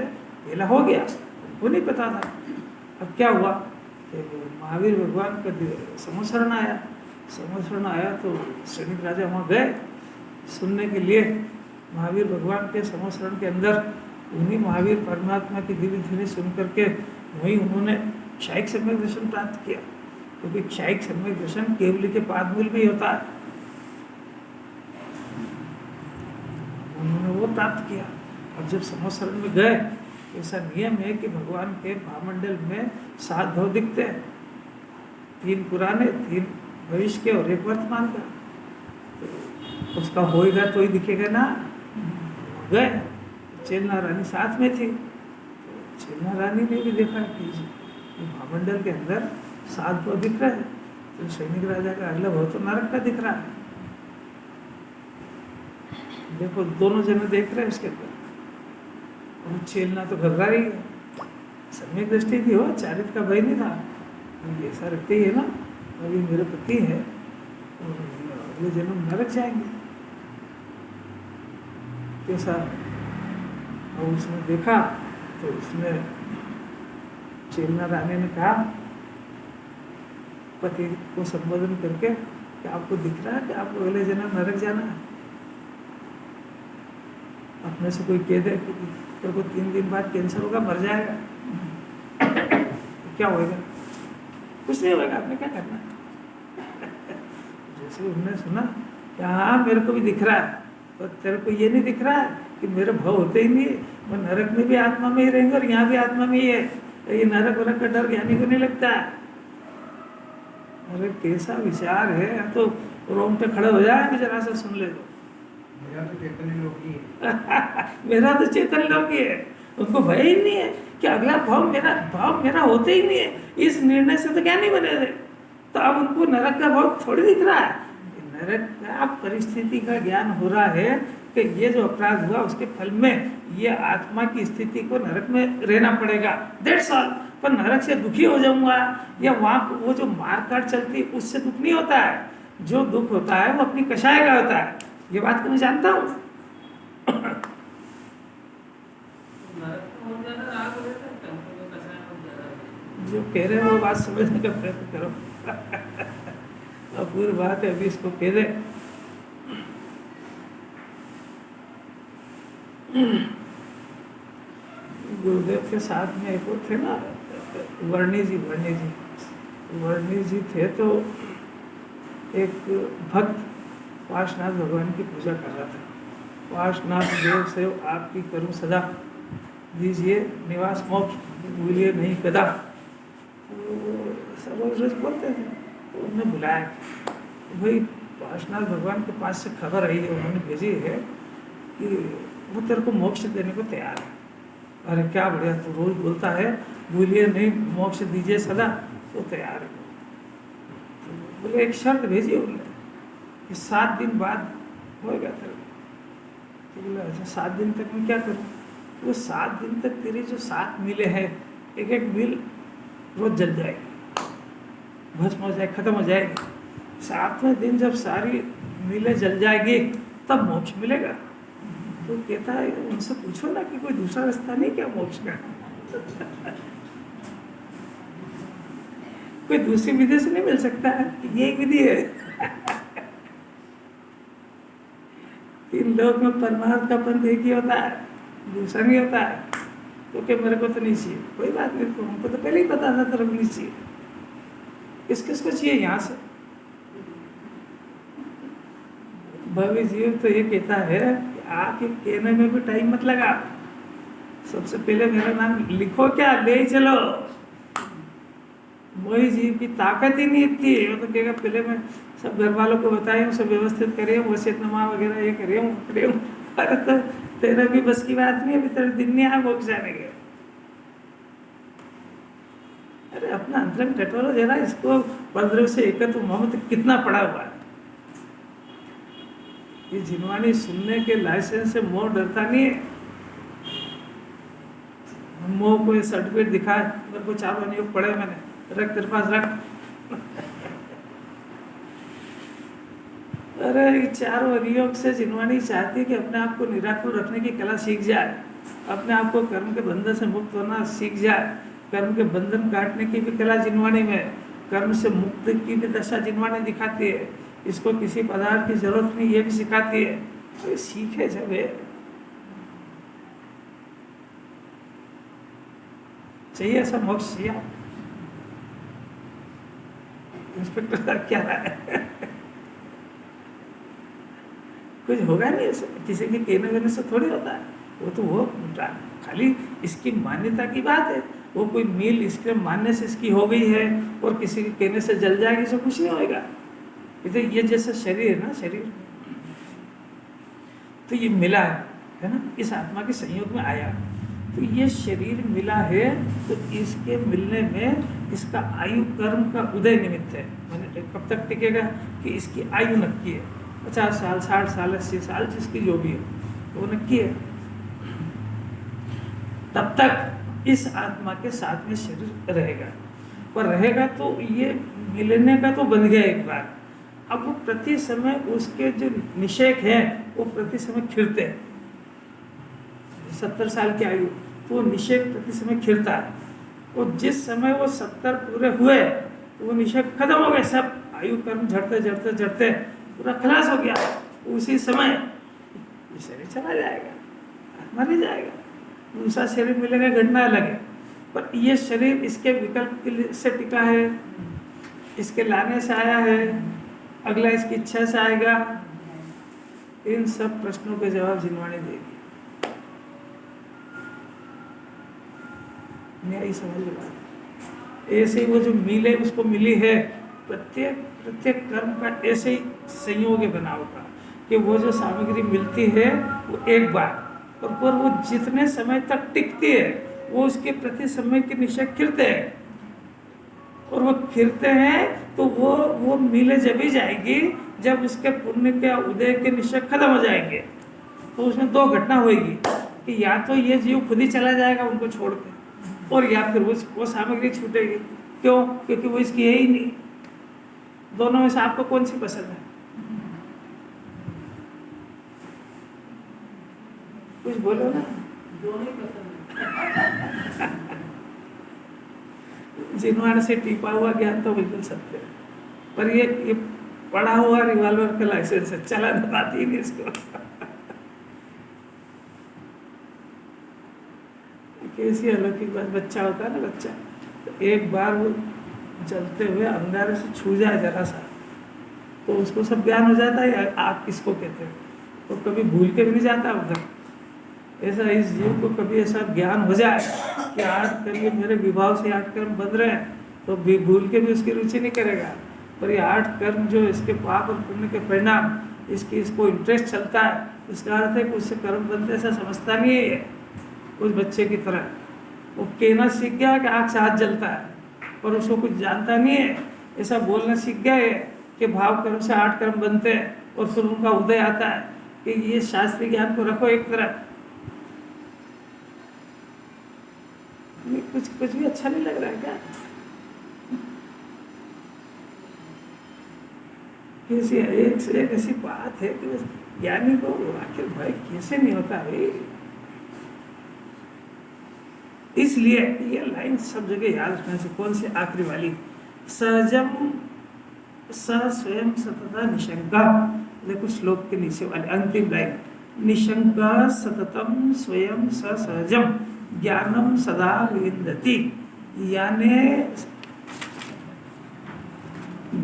पहला हो गया, उनको नहीं पता था। अब क्या हुआ कि महावीर भगवान का समोसरण आया। समोसरण आया तो सैनिक राजा वहाँ गए सुनने के लिए। महावीर भगवान के समोसरण के अंदर उन्हीं महावीर परमात्मा की दिव्य ध्वनि सुन करके वहीं उन्होंने क्षायिक सम्यक दर्शन प्राप्त किया, क्योंकि क्षायिक सम्यक दर्शन केवली के पादमूल में ही होता है। उन्होंने वो प्राप्त किया। अब जब समोसरण में गए, ऐसा नियम है कि भगवान के भावमंडल में 7 भाव दिखते हैं, 3 पुराने, 3 भविष्य के और 1 वर्तमान का। तो उसका होएगा तो ही दिखेगा ना। गए, चेलना रानी साथ में थी, तो चेलना रानी ने भी देखा कि भावमंडल के अंदर 7 भाव दिख रहे हैं। तो सैनिक राजा का अगला भाव तो नरक का दिख रहा है। देखो दोनों जने देख रहे हैं उसके अंदर। वो चेलना तो घबरा रही है, सम्यक दृष्टि थी, हो चारित्र का भय नहीं था। ऐसा रखते ही है ना, अभी मेरे पति है और अगले जन्म नरक जाएंगे कैसा। और उसने देखा तो उसने चेलना रानी ने कहा पति को संबोधन करके कि आपको दिख रहा है कि आपको अगले जन्म नरक जाना है। अपने से कोई कह दे कि तेरे को 3 दिन बाद कैंसर होगा, मर जाएगा, तो क्या होएगा? कुछ नहीं होगा, आपने क्या करना है? जैसे उन्होंने सुना कि हाँ मेरे को भी दिख रहा है, पर तेरे को ये नहीं दिख रहा है कि मेरे भाव होते ही नहीं है, वो नरक में भी आत्मा में ही रहेंगे और यहाँ भी आत्मा में ही है। तो ये नरक वरक का डर ज्ञानी को नहीं लगता। अरे कैसा विचार है, तो रोंगटे खड़े हो जाए जरा सा सुन ले तो। मेरा तो चैतन्य लोकी है। मेरा तो चेतन लोकी है। उनको भय ही नहीं है कि अगला भाव मेरा होते ही नहीं है। इस निर्णय से तो क्या नहीं बने थे, तो अब उनको नरक का भाव थोड़ी दिख रहा है। नरक का परिस्थिति का ज्ञान हो रहा है कि ये जो अपराध हुआ उसके फल में ये आत्मा की स्थिति को नरक में रहना पड़ेगा, दैट्स ऑल। पर नरक से दुखी हो जाऊंगा या वहाँ वो जो मारकाट चलती है उससे दुख नहीं होता है। जो दुख होता है वो अपनी कषाय का होता है। ये बात को मैं जानता हूँ। जो कह रहे हो वो बात समझने का प्रयत्न करो। अपूर्व बात है, अभी इसको कह दे। गुरुदेव के साथ में एक और थे ना, वर्णी जी थे। तो एक भक्त पार्श्वनाथ भगवान की पूजा कर रहा था। पार्श्वनाथ देव से आपकी करूं सदा, दीजिए निवास मोक्ष, भूलिए नहीं कदा। तो सब रोज बोलते थे। तो उन्होंने बुलाया कि भाई पार्श्वनाथ भगवान के पास से खबर आई है, उन्होंने भेजी है कि वो तेरे को मोक्ष देने को तैयार है। अरे क्या बढ़िया, तो रोज बोलता है भूलिए नहीं मोक्ष दीजिए सदा, तो तैयार है। तो बोले एक शर्त भेजी उन्होंने कि 7 दिन बाद होएगा तेरे। तो बोला अच्छा 7 दिन तक मैं क्या करूँ? वो 7 दिन तक तेरी जो 7 मिले हैं, एक एक मिल रोज जल जाएगी, भस्म हो जाए, खत्म हो जाएगी। 7वें दिन जब सारी मिलें जल जाएगी तब मोक्ष मिलेगा। तो कहता है उनसे पूछो ना कि कोई दूसरा रास्ता नहीं क्या मोक्ष का? कोई दूसरी विधि से नहीं मिल सकता है, ये एक विधि है। 3 लोक में परमार्थ का पंथ एक ही होता है, दूसरा नहीं होता है। तो क्या मेरे को तो नहीं चाहिए, कोई बात नहीं, तो हमको तो पहले ही पता था तेरे को नहीं चाहिए। किस किस को चाहिए यहाँ से? भव्य जीव तो ये कहता है कि आपके कहने में भी टाइम मत लगा, सबसे पहले मेरा नाम लिखो, क्या ले चलो। वही जीव की ताकत ही नहीं इतनी है। वो तो कहेगा पहले मैं सब घर वालों को बताया हूँ, सब व्यवस्थित करे हूँ, वसीयतनामा वगैरह ये करे हूँ। अरे तो तेरा भी बस की बात नहीं, अभी तेरे दिन नहीं आया मोक्ष जाने के। अरे अपना अंतरंग टटोलो जरा, इसको 15 से 21 मोहम्मद कितना पड़ा हुआ है। ये जिनवाणी सुनने के लाइसेंस से मोह डरता नहीं है। मोह को ये सर्टिफिकेट दिखाए, मेरे को 4 अनुयोग पढ़े मैंने, रख तेरे पास रख। अरे 4 अनुयोग से जिनवाणी चाहती है कि अपने आप को निराकुल रखने की कला सीख जाए, अपने आप को कर्म के बंधन से मुक्त होना सीख जाए, कर्म के बंधन काटने की भी कला जिनवाणी में, कर्म से मुक्त की भी दशा जिनवाणी दिखाती है। इसको किसी पदार्थ की जरूरत नहीं, ये भी सिखाती है। तो ये सीखे जब है, चाहिए ऐसा मोक्ष चाहिए। इंस्पेक्टर साहब क्या है? कुछ होगा नहीं ऐसा, किसी के कहने वेने से थोड़ी होता है। वो तो वो खाली इसकी मान्यता की बात है। वो कोई मील इसके मानने से इसकी हो गई है और किसी के कहने से जल जाएगी, इससे कुछ नहीं होएगा। ये जैसा शरीर है ना, शरीर तो ये मिला है ना, इस आत्मा के संयोग में आया, तो ये शरीर मिला है, तो इसके मिलने में इसका आयु कर्म का उदय निमित्त है। मैंने कब तक टिकेगा कि इसकी आयु नक्की है, 50 साल, 60 साल, 80 साल, जिसकी जो भी है वो नक्की है। तब तक इस आत्मा के साथ में शरीर रहेगा, पर रहेगा तो ये मिलने का तो बन गया एक बार। अब वो प्रति समय उसके जो निषेक हैं वो प्रति समय खिलते हैं। 70 साल की आयु तो वो निषेक प्रति समय खिलता है, और जिस समय वो 70 पूरे हुए तो वो निषेक खत्म हो गए, सब आयु कर्म झड़ते झड़ते झड़ते पूरा खलास हो गया। उसी समय ये शरीर चला जाएगा, मर ही जाएगा, दूसरा शरीर मिलेगा, घटना अलग है। पर ये शरीर इसके विकल्प से टिका है, इसके लाने से आया है, अगला इसकी इच्छा से आएगा। इन सब प्रश्नों के जवाब जिनवाणी देगी। न्यायी समझ बात। ऐसे ही वो जो मिले उसको मिली है, प्रत्येक कर्म का ऐसे ही संयोग है बना होगा कि वो जो सामग्री मिलती है वो एक बार, और पर वो जितने समय तक टिकती है वो उसके प्रति समय के निश्चय खिलते हैं, और वो खिलते हैं तो वो मिले जब ही जाएगी जब उसके पुण्य के उदय के निश्चय खत्म हो जाएंगे। तो उसमें 2 घटना होगी कि या तो ये जीव खुद ही चला जाएगा उनको छोड़ के, और या फिर वो सामग्री छूटेगी। क्यों? क्योंकि वो इसकी है ही नहीं। दोनों में से आपको कौन सी पसंद है? कुछ बोलो ना। दोनों ही पसंद है। जिनवाणी से टिपा हुआ ज्ञान तो बिल्कुल सत्य है, पर ये पड़ा हुआ रिवॉल्वर का लाइसेंस है, चला बताती ही नहीं इसको। कैसी अलौकिक बात, बच्चा होता है ना, बच्चा तो एक बार वो चलते हुए अंगारे से छू जाए जरा सा तो उसको सब ज्ञान हो जाता है। आप किसको कहते हैं? तो कभी भूल के भी नहीं जाता उधर। ऐसा इस जीव को कभी ऐसा ज्ञान हो जाए कि 8 कर्म मेरे विभाव से 8 कर्म बन रहे हैं, तो भी भूल के भी उसकी रुचि नहीं करेगा। पर ये 8 कर्म जो इसके पाप और पुण्य के परिणाम इसको इंटरेस्ट चलता है, इसका अर्थ है कि उससे कर्म बनते ऐसा समझता नहीं है। उस बच्चे की तरह वो कहना सीख गया कि आँख से हाथ जलता है, पर उसको कुछ जानता नहीं है। ऐसा बोलना सीख गया है कि भाव कर्म से 8 कर्म बनते हैं, और फिर उनका उदय आता है कि ये शास्त्रीय ज्ञान को रखो एक तरफ। कुछ भी अच्छा नहीं लग रहा है क्या? एक ऐसी बात है कि ज्ञानी को आखिर भय कैसे नहीं होता भाई। इसलिए ये लाइन सब जगह याद रखने से, कौन सी आखिरी वाली, सहजम स स्वयं सतता निशंका। देखो श्लोक के नीचे वाले अंतिम लाइन, निशंका सततम स्वयं स सहजम ज्ञानम सदा विंदति। यानी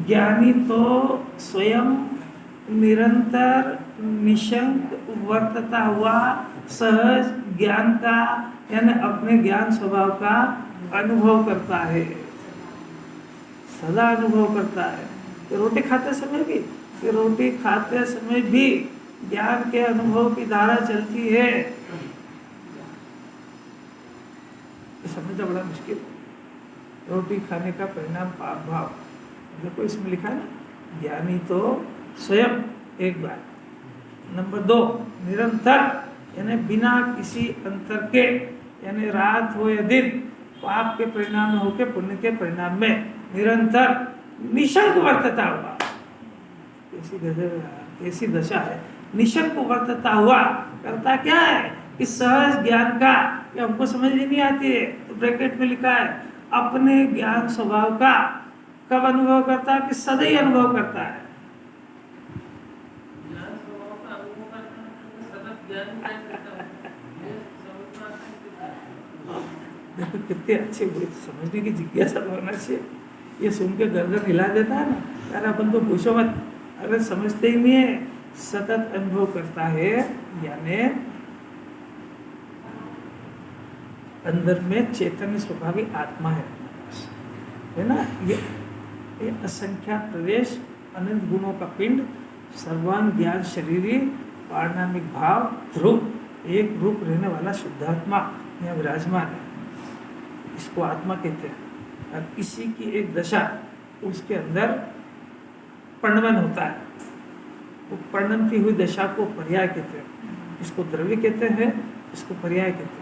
ज्ञानी तो स्वयं निरंतर निशंक वर्तता हुआ सहज ज्ञान का, यानी अपने ज्ञान स्वभाव का अनुभव करता है, सदा अनुभव करता है। रोटी खाते समय भी ज्ञान के अनुभव की धारा चलती है। ये समझना बड़ा मुश्किल है। रोटी खाने का परिणाम पाप भाव, देखो इसमें लिखा है ना, ज्ञानी तो स्वयं एक बार, नंबर 2 निरंतर, यानी बिना किसी अंतर के, यानी रात हो या दिन, पाप के परिणाम में होके पुण्य के परिणाम में निरंतर निशंक वर्तता हुआ। ऐसी दशा है, निशंक वर्तता हुआ। करता क्या है कि सहज ज्ञान का, ये हमको समझ नहीं आती है तो ब्रैकेट में लिखा है, अपने ज्ञान स्वभाव का कब अनुभव करता है कि सदैव अनुभव करता है। देखो कितने अच्छे हुए, समझने की जिज्ञासा होना चाहिए। ये सुन के गर्दन हिला देता है ना, यार अपन तो पूछो मत, अगर समझते ही नहीं है, सतत अनुभव करता है, यानी अंदर में चैतन्य स्वभावी आत्मा है ना। ये असंख्यात प्रदेश, अनंत गुणों का पिंड, सर्वांग ज्ञान शरीरी, पारणामिक भाव, ध्रुव, एक रूप रहने वाला शुद्धात्मा यहाँ विराजमान है। इसको आत्मा कहते हैं। और इसी की एक दशा, उसके अंदर पर्णमन होता है, वो पर्णमती हुई दशा को पर्याय कहते हैं। इसको द्रव्य कहते हैं, इसको पर्याय कहते हैं।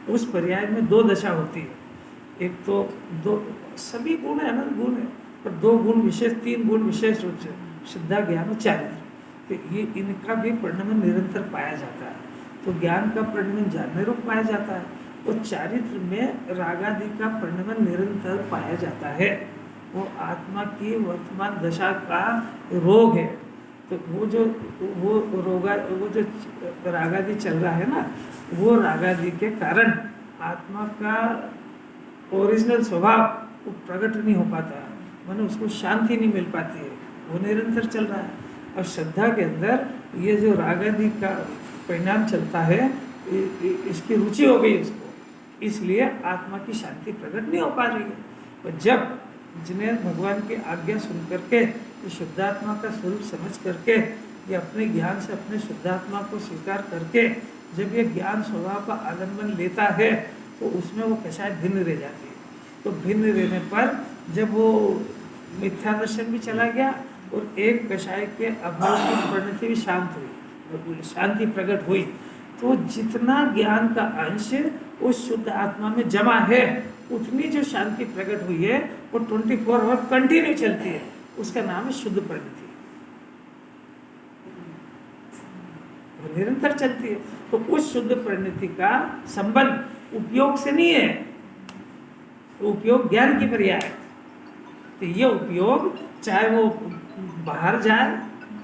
उस पर्याय में 2 दशा होती है। एक तो 2 सभी गुण है, अनंत गुण है, पर 2 गुण विशेष, 3 गुण विशेष रूप से, श्रद्धा ज्ञान और चारित्र, तो ये इनका भी परिणमन निरंतर पाया जाता है। तो ज्ञान का परिणमन जानने रूप पाया जाता है, और चारित्र में रागादि का परिणमन निरंतर पाया जाता है। वो आत्मा की वर्तमान दशा का रोग है। तो वो जो रागादि चल रहा है ना, वो रागादि के कारण आत्मा का ओरिजिनल स्वभाव वो प्रकट नहीं हो पाता, माने उसको शांति नहीं मिल पाती है, वो निरंतर चल रहा है। और श्रद्धा के अंदर ये जो रागादि का परिणाम चलता है, इसकी रुचि हो गई उसको, इसलिए आत्मा की शांति प्रकट नहीं हो पा रही है। और जब जिन्हें भगवान की आज्ञा सुन करके, ये शुद्धात्मा का स्वरूप समझ करके, ये अपने ज्ञान से अपने शुद्धात्मा को स्वीकार करके जब ये ज्ञान स्वभाव का आलम्बन लेता है, तो उसमें वो कषाय भिन्न रह जाती है। तो भिन्न रहने पर जब वो मिथ्या दर्शन भी चला गया, और एक कषाय के अभाव की परिणति भी शांत हुई, शांति प्रकट हुई, तो जितना ज्ञान का अंश उस शुद्ध आत्मा में जमा है, उतनी जो शांति प्रकट हुई है वो 24 आवर कंटिन्यू चलती है। उसका नाम है शुद्ध परिणति, वो निरंतर चलती है। तो उस शुद्ध परिणति का संबंध उपयोग से नहीं है, उपयोग ज्ञान की पर्याय है। तो ये उपयोग चाहे वो बाहर जाए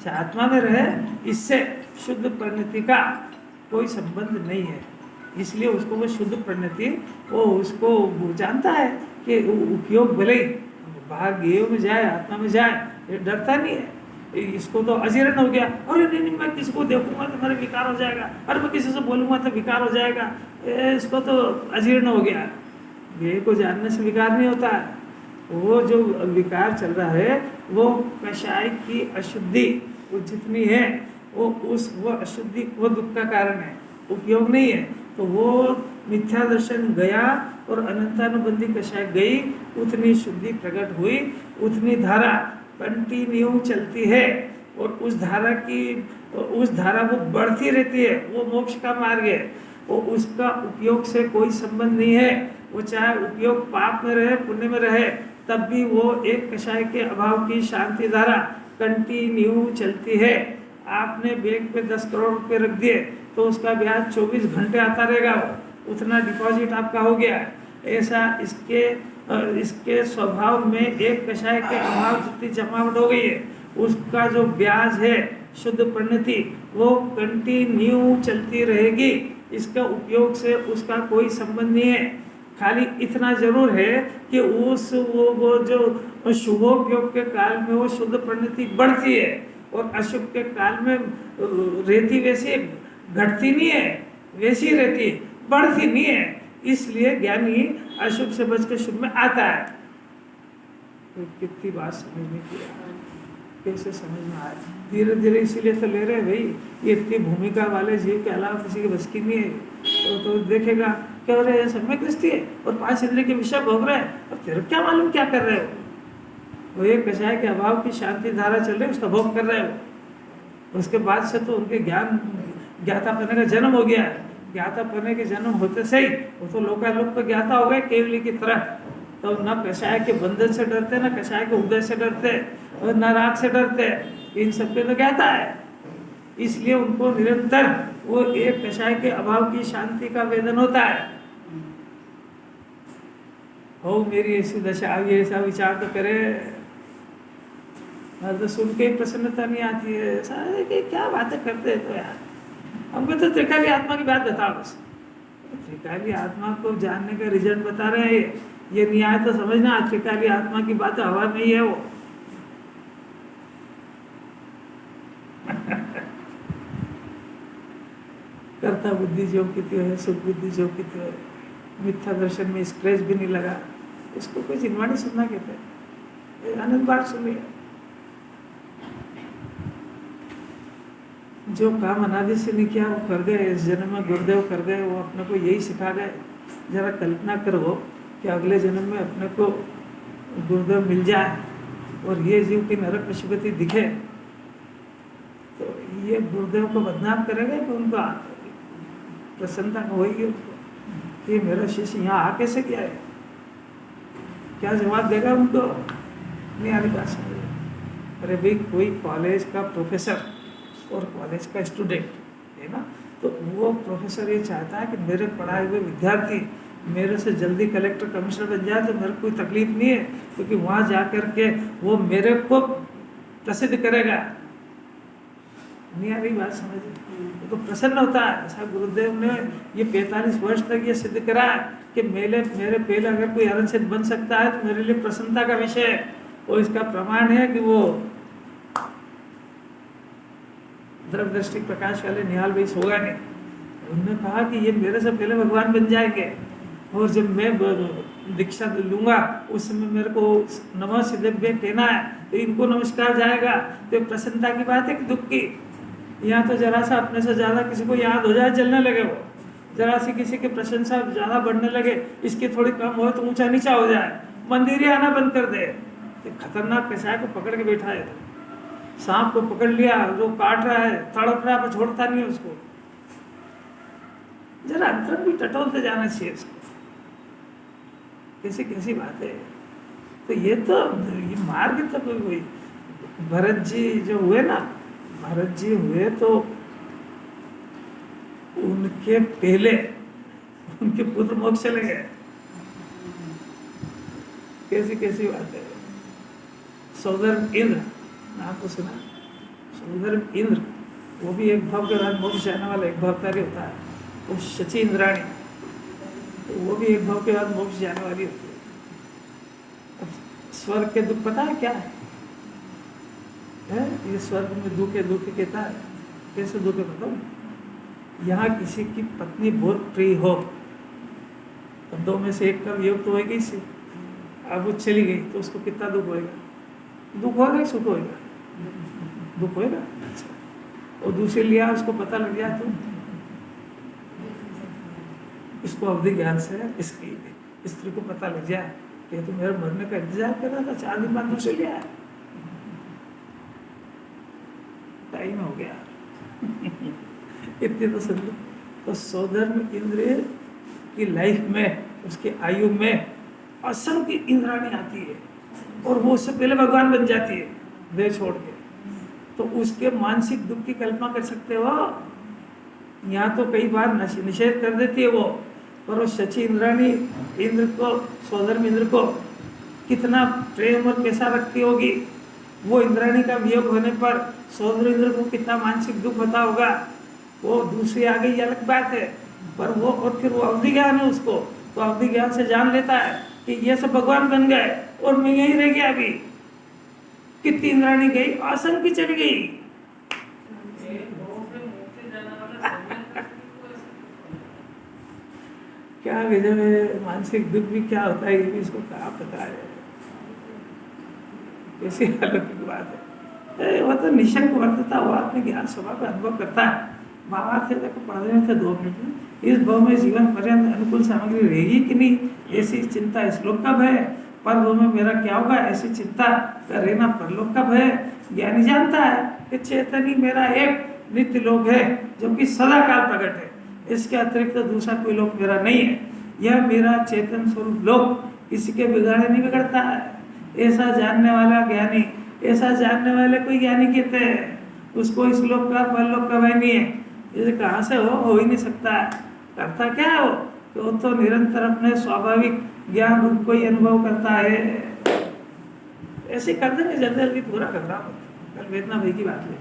चाहे आत्मा में रहे, इससे शुद्ध परिणति का कोई संबंध नहीं है। इसलिए उसको वो शुद्ध परिणति, वो उसको वो जानता है कि उपयोग भले ही बाहर गेय में जाए आत्मा में जाए, ये डरता नहीं है। इसको तो अजीर्ण हो गया, अरे नहीं मैं किसी को देखूंगा तो मेरा विकार हो जाएगा, अरे मैं किसी से बोलूंगा तो विकार हो जाएगा, इसको तो अजीर्ण हो गया। गेय को जानने से विकार नहीं होता है। वो जो विकार चल रहा है वो कषाय की अशुद्धि वो जितनी है, वो अशुद्धि वो दुख का कारण है, उपयोग नहीं है। तो वो मिथ्या दर्शन गया और अनंतानुबंधी कषाय गई, उतनी शुद्धि प्रकट हुई, उतनी धारा कंटिन्यू चलती है, और उस धारा वो बढ़ती रहती है। वो मोक्ष का मार्ग है, वो उसका उपयोग से कोई संबंध नहीं है। वो चाहे उपयोग पाप में रहे पुण्य में रहे, तब भी वो एक कषाय के अभाव की शांति धारा कंटिन्यू चलती है। आपने बैंक पे 10 करोड़ रुपए रख दिए तो उसका ब्याज 24 घंटे आता रहेगा, उतना डिपॉजिट आपका हो गया। ऐसा इसके स्वभाव में एक कषाय के अभाव जितनी जमावट हो गई है, उसका जो ब्याज है शुद्ध परिणति वो कंटिन्यू चलती रहेगी। इसका उपयोग से उसका कोई संबंध नहीं है। खाली इतना जरूर है कि वो जो शुभोपयोग के काल में वो शुद्ध परिणति बढ़ती है, और अशुभ के काल में रहती वैसी घटती नहीं है, वैसी रहती, बढ़ती नहीं है। इसलिए ज्ञानी अशुभ से बच के शुभ में आता है। तो कितनी बात समझने की है। कैसे समझ में आए? धीरे धीरे इसीलिए तो ले रहे हैं भाई, ये इतनी भूमिका वाले जीव के अलावा किसी की बस की नहीं है। तो देखेगा क्या हो रहा है, सम्यक दृष्टि है और 5 इंद्रिय के विषय भोग रहे हैं, और तेरे क्या मालूम क्या कर रहे हो? वो ये कषाय के अभाव की शांति धारा चल रही है, उसका भोग कर रहे हो। उसके बाद से तो उनके ज्ञान ज्ञाता पने का जन्म हो गया है। ज्ञाता पने के जन्म होते से ही वो तो लोकालोक को ज्ञाता हो गए केवली की तरह। तो न कषाय के बंधन से डरते, न कषाय के उदय से डरते, और न राग से डरते। इन सबके तो ज्ञाता है, इसलिए उनको निरंतर वो एक कषाय के अभाव की शांति का वेदन होता है। हो मेरी ऐसी दशा, ये ऐसा विचार तो करे, तो सुन के प्रसन्नता नहीं आती है। ऐसा है कि क्या बातें करते हैं तो यार, हमको तो त्रिकाली आत्मा की बात बताओ बस। त्रिकाली आत्मा को जानने का रिजल्ट बता रहे हैं। ये नहीं आए तो समझना त्रिकाली आत्मा की बात हवा में ही है वो। कर्ता बुद्धि जो की तो है, सुख बुद्धि जो की तो है, मिथ्या दर्शन में स्क्रैच भी नहीं लगा। इसको कोई जिनवाणी सुनना कहते हैं, आनंद बात सुनिए। जो काम अनादि से नहीं किया वो कर गए, इस जन्म में गुरुदेव कर गए, वो अपने को यही सिखा गए। जरा कल्पना करो कि अगले जन्म में अपने को गुरुदेव मिल जाए और ये जीव की नरक पशुपति दिखे, तो ये गुरुदेव को बदनाम करेगा कि उनका प्रसन्नता होगी उनको कि मेरा शिष्य यहाँ आ कैसे गया है? क्या जवाब देगा उनको? नहीं आने बात समझ। अरे भाई, कोई कॉलेज का प्रोफेसर और कॉलेज का स्टूडेंट है ना, तो वो प्रोफेसर ये चाहता है कि मेरे पढ़ाए हुए विद्यार्थी मेरे से जल्दी कलेक्टर कमिश्नर बन जाए, तो मेरे को कोई तकलीफ नहीं है, क्योंकि वहाँ जा कर के वो मेरे को प्रसिद्ध करेगा। नहीं आ रही बात समझे? तो प्रसन्न होता है। ऐसा गुरुदेव ने ये 45 वर्ष तक ये सिद्ध करा कि मेरे पहले अगर कोई अरनसिद्ध बन सकता है तो मेरे लिए प्रसन्नता का विषय है। और इसका प्रमाण है कि वो द्रव दृष्टि प्रकाश वाले निहाल भाई सोगा नहीं, उन्होंने कहा कि ये मेरे से पहले भगवान बन जाएंगे, और जब मैं दीक्षा लूंगा उस समय मेरे को नमः सिद्धेभ्य कहना है, तो इनको नमस्कार जाएगा। तो प्रसन्नता की बात है कि दुख की? यहाँ तो जरा सा अपने से ज़्यादा किसी को याद हो जाए चलने लगे, वो जरा सी किसी की प्रशंसा ज़्यादा बढ़ने लगे, इसकी थोड़ी कम हो तो ऊंचा नीचा हो जाए, मंदिर ही आना बंद कर दे। तो खतरनाक कसाय को पकड़ के बैठा है, सांप को पकड़ लिया, वो काट रहा है, तड़प रहा है, पर छोड़ता नहीं है उसको। जरा अंतर भी टटोलते जाना चाहिए इसको। कैसी कैसी बात है। तो ये मार्ग तो कोई भरत जी जो हुए ना, भरत जी हुए तो उनके पहले उनके पुत्र मोक्ष चले गए। कैसी कैसी बात है। सौधर्म इंद्र नाम तो सुना? सौधर्म इंद्र वो भी एक भाव के बाद मोक्ष जाने वाला एक भावतारी होता है। वो शची इंद्राणी, तो वो भी एक भाव के बाद मोक्ष जाने वाली होती है। अब स्वर्ग के दुख पता है क्या है? ये स्वर्ग में दुख कहता है। कैसे दुख है बताओ? यहाँ किसी की पत्नी बहुत प्रिय हो, अब 2 में से एक का वियोग तो होगा इससे। अब वो चली गई तो उसको कितना दुख होएगा? दुख होगा, सुख होएगा? दुख होएगा। और दूसरे लिया उसको पता लग गया, तो इसको अवधि ज्ञान से इसकी स्त्री को पता लग जाए कि तो मेरे मरने का इंतजार कर रहा था, 4 दिन बाद दूसरे लिया है, टाइम हो गया। इतने तो समझो। तो सौधर्म इंद्र की लाइफ में, उसकी आयु में असंख्य इंद्राणी आती है, और वो उससे पहले भगवान बन जाती है देह छोड़ के। तो उसके मानसिक दुख की कल्पना कर सकते हो? यहाँ तो कई बार निषेध कर देती है वो, पर वो शची इंद्राणी इंद्र को, सौधर्म इंद्र को कितना प्रेम और कैसा रखती होगी। वो इंद्राणी का वियोग होने पर सौधर्म इंद्र को कितना मानसिक दुख होता होगा। वो दूसरी आ गई अलग बात है, पर वो और फिर वो अवधि ज्ञान है उसको, तो अवधि ज्ञान से जान लेता है कि ये सब भगवान बन गए और मैं यही रह गया। अभी कितनी इंद्राणी गई, असंख्य चली गई। क्या गजब है। मानसिक दुख भी क्या होता है ये भी इसको क्या पता है। कैसी अलौकिक बात है। वो तो निशंक वर्तता हुआ अपने ज्ञान स्वभाव का अनुभव करता है। भावार्थ है देखो पढ़ रहे थे 2 मिनट में, इस भव में जीवन पर्यंत अनुकूल सामग्री रहेगी कि नहीं ऐसी चिंता इस लोक का भय, पर भव में मेरा क्या होगा ऐसी चिंता का रहना परलोक का भय। ज्ञानी जानता है कि चेतन ही मेरा एक नित्य लोक है जो कि सदा काल प्रकट है, इसके अतिरिक्त तो दूसरा कोई लोक मेरा नहीं है। यह मेरा चेतन स्वरूप लोक किसी के बिगाड़े नहीं बिगड़ता है। ऐसा जानने वाला ज्ञानी, ऐसा जानने वाले कोई ज्ञानी कहते हैं, उसको इस लोक का परलोक का भय नहीं है। इसे कहाँ से हो ही नहीं सकता है। करता क्या है वो? तो वो तो निरंतर अपने स्वाभाविक ज्ञान रूप को ही अनुभव करता है। ऐसे कर देंगे जल्दी जल्दी पूरा कर रहा हूँ। कल वेदना भाई की बात है।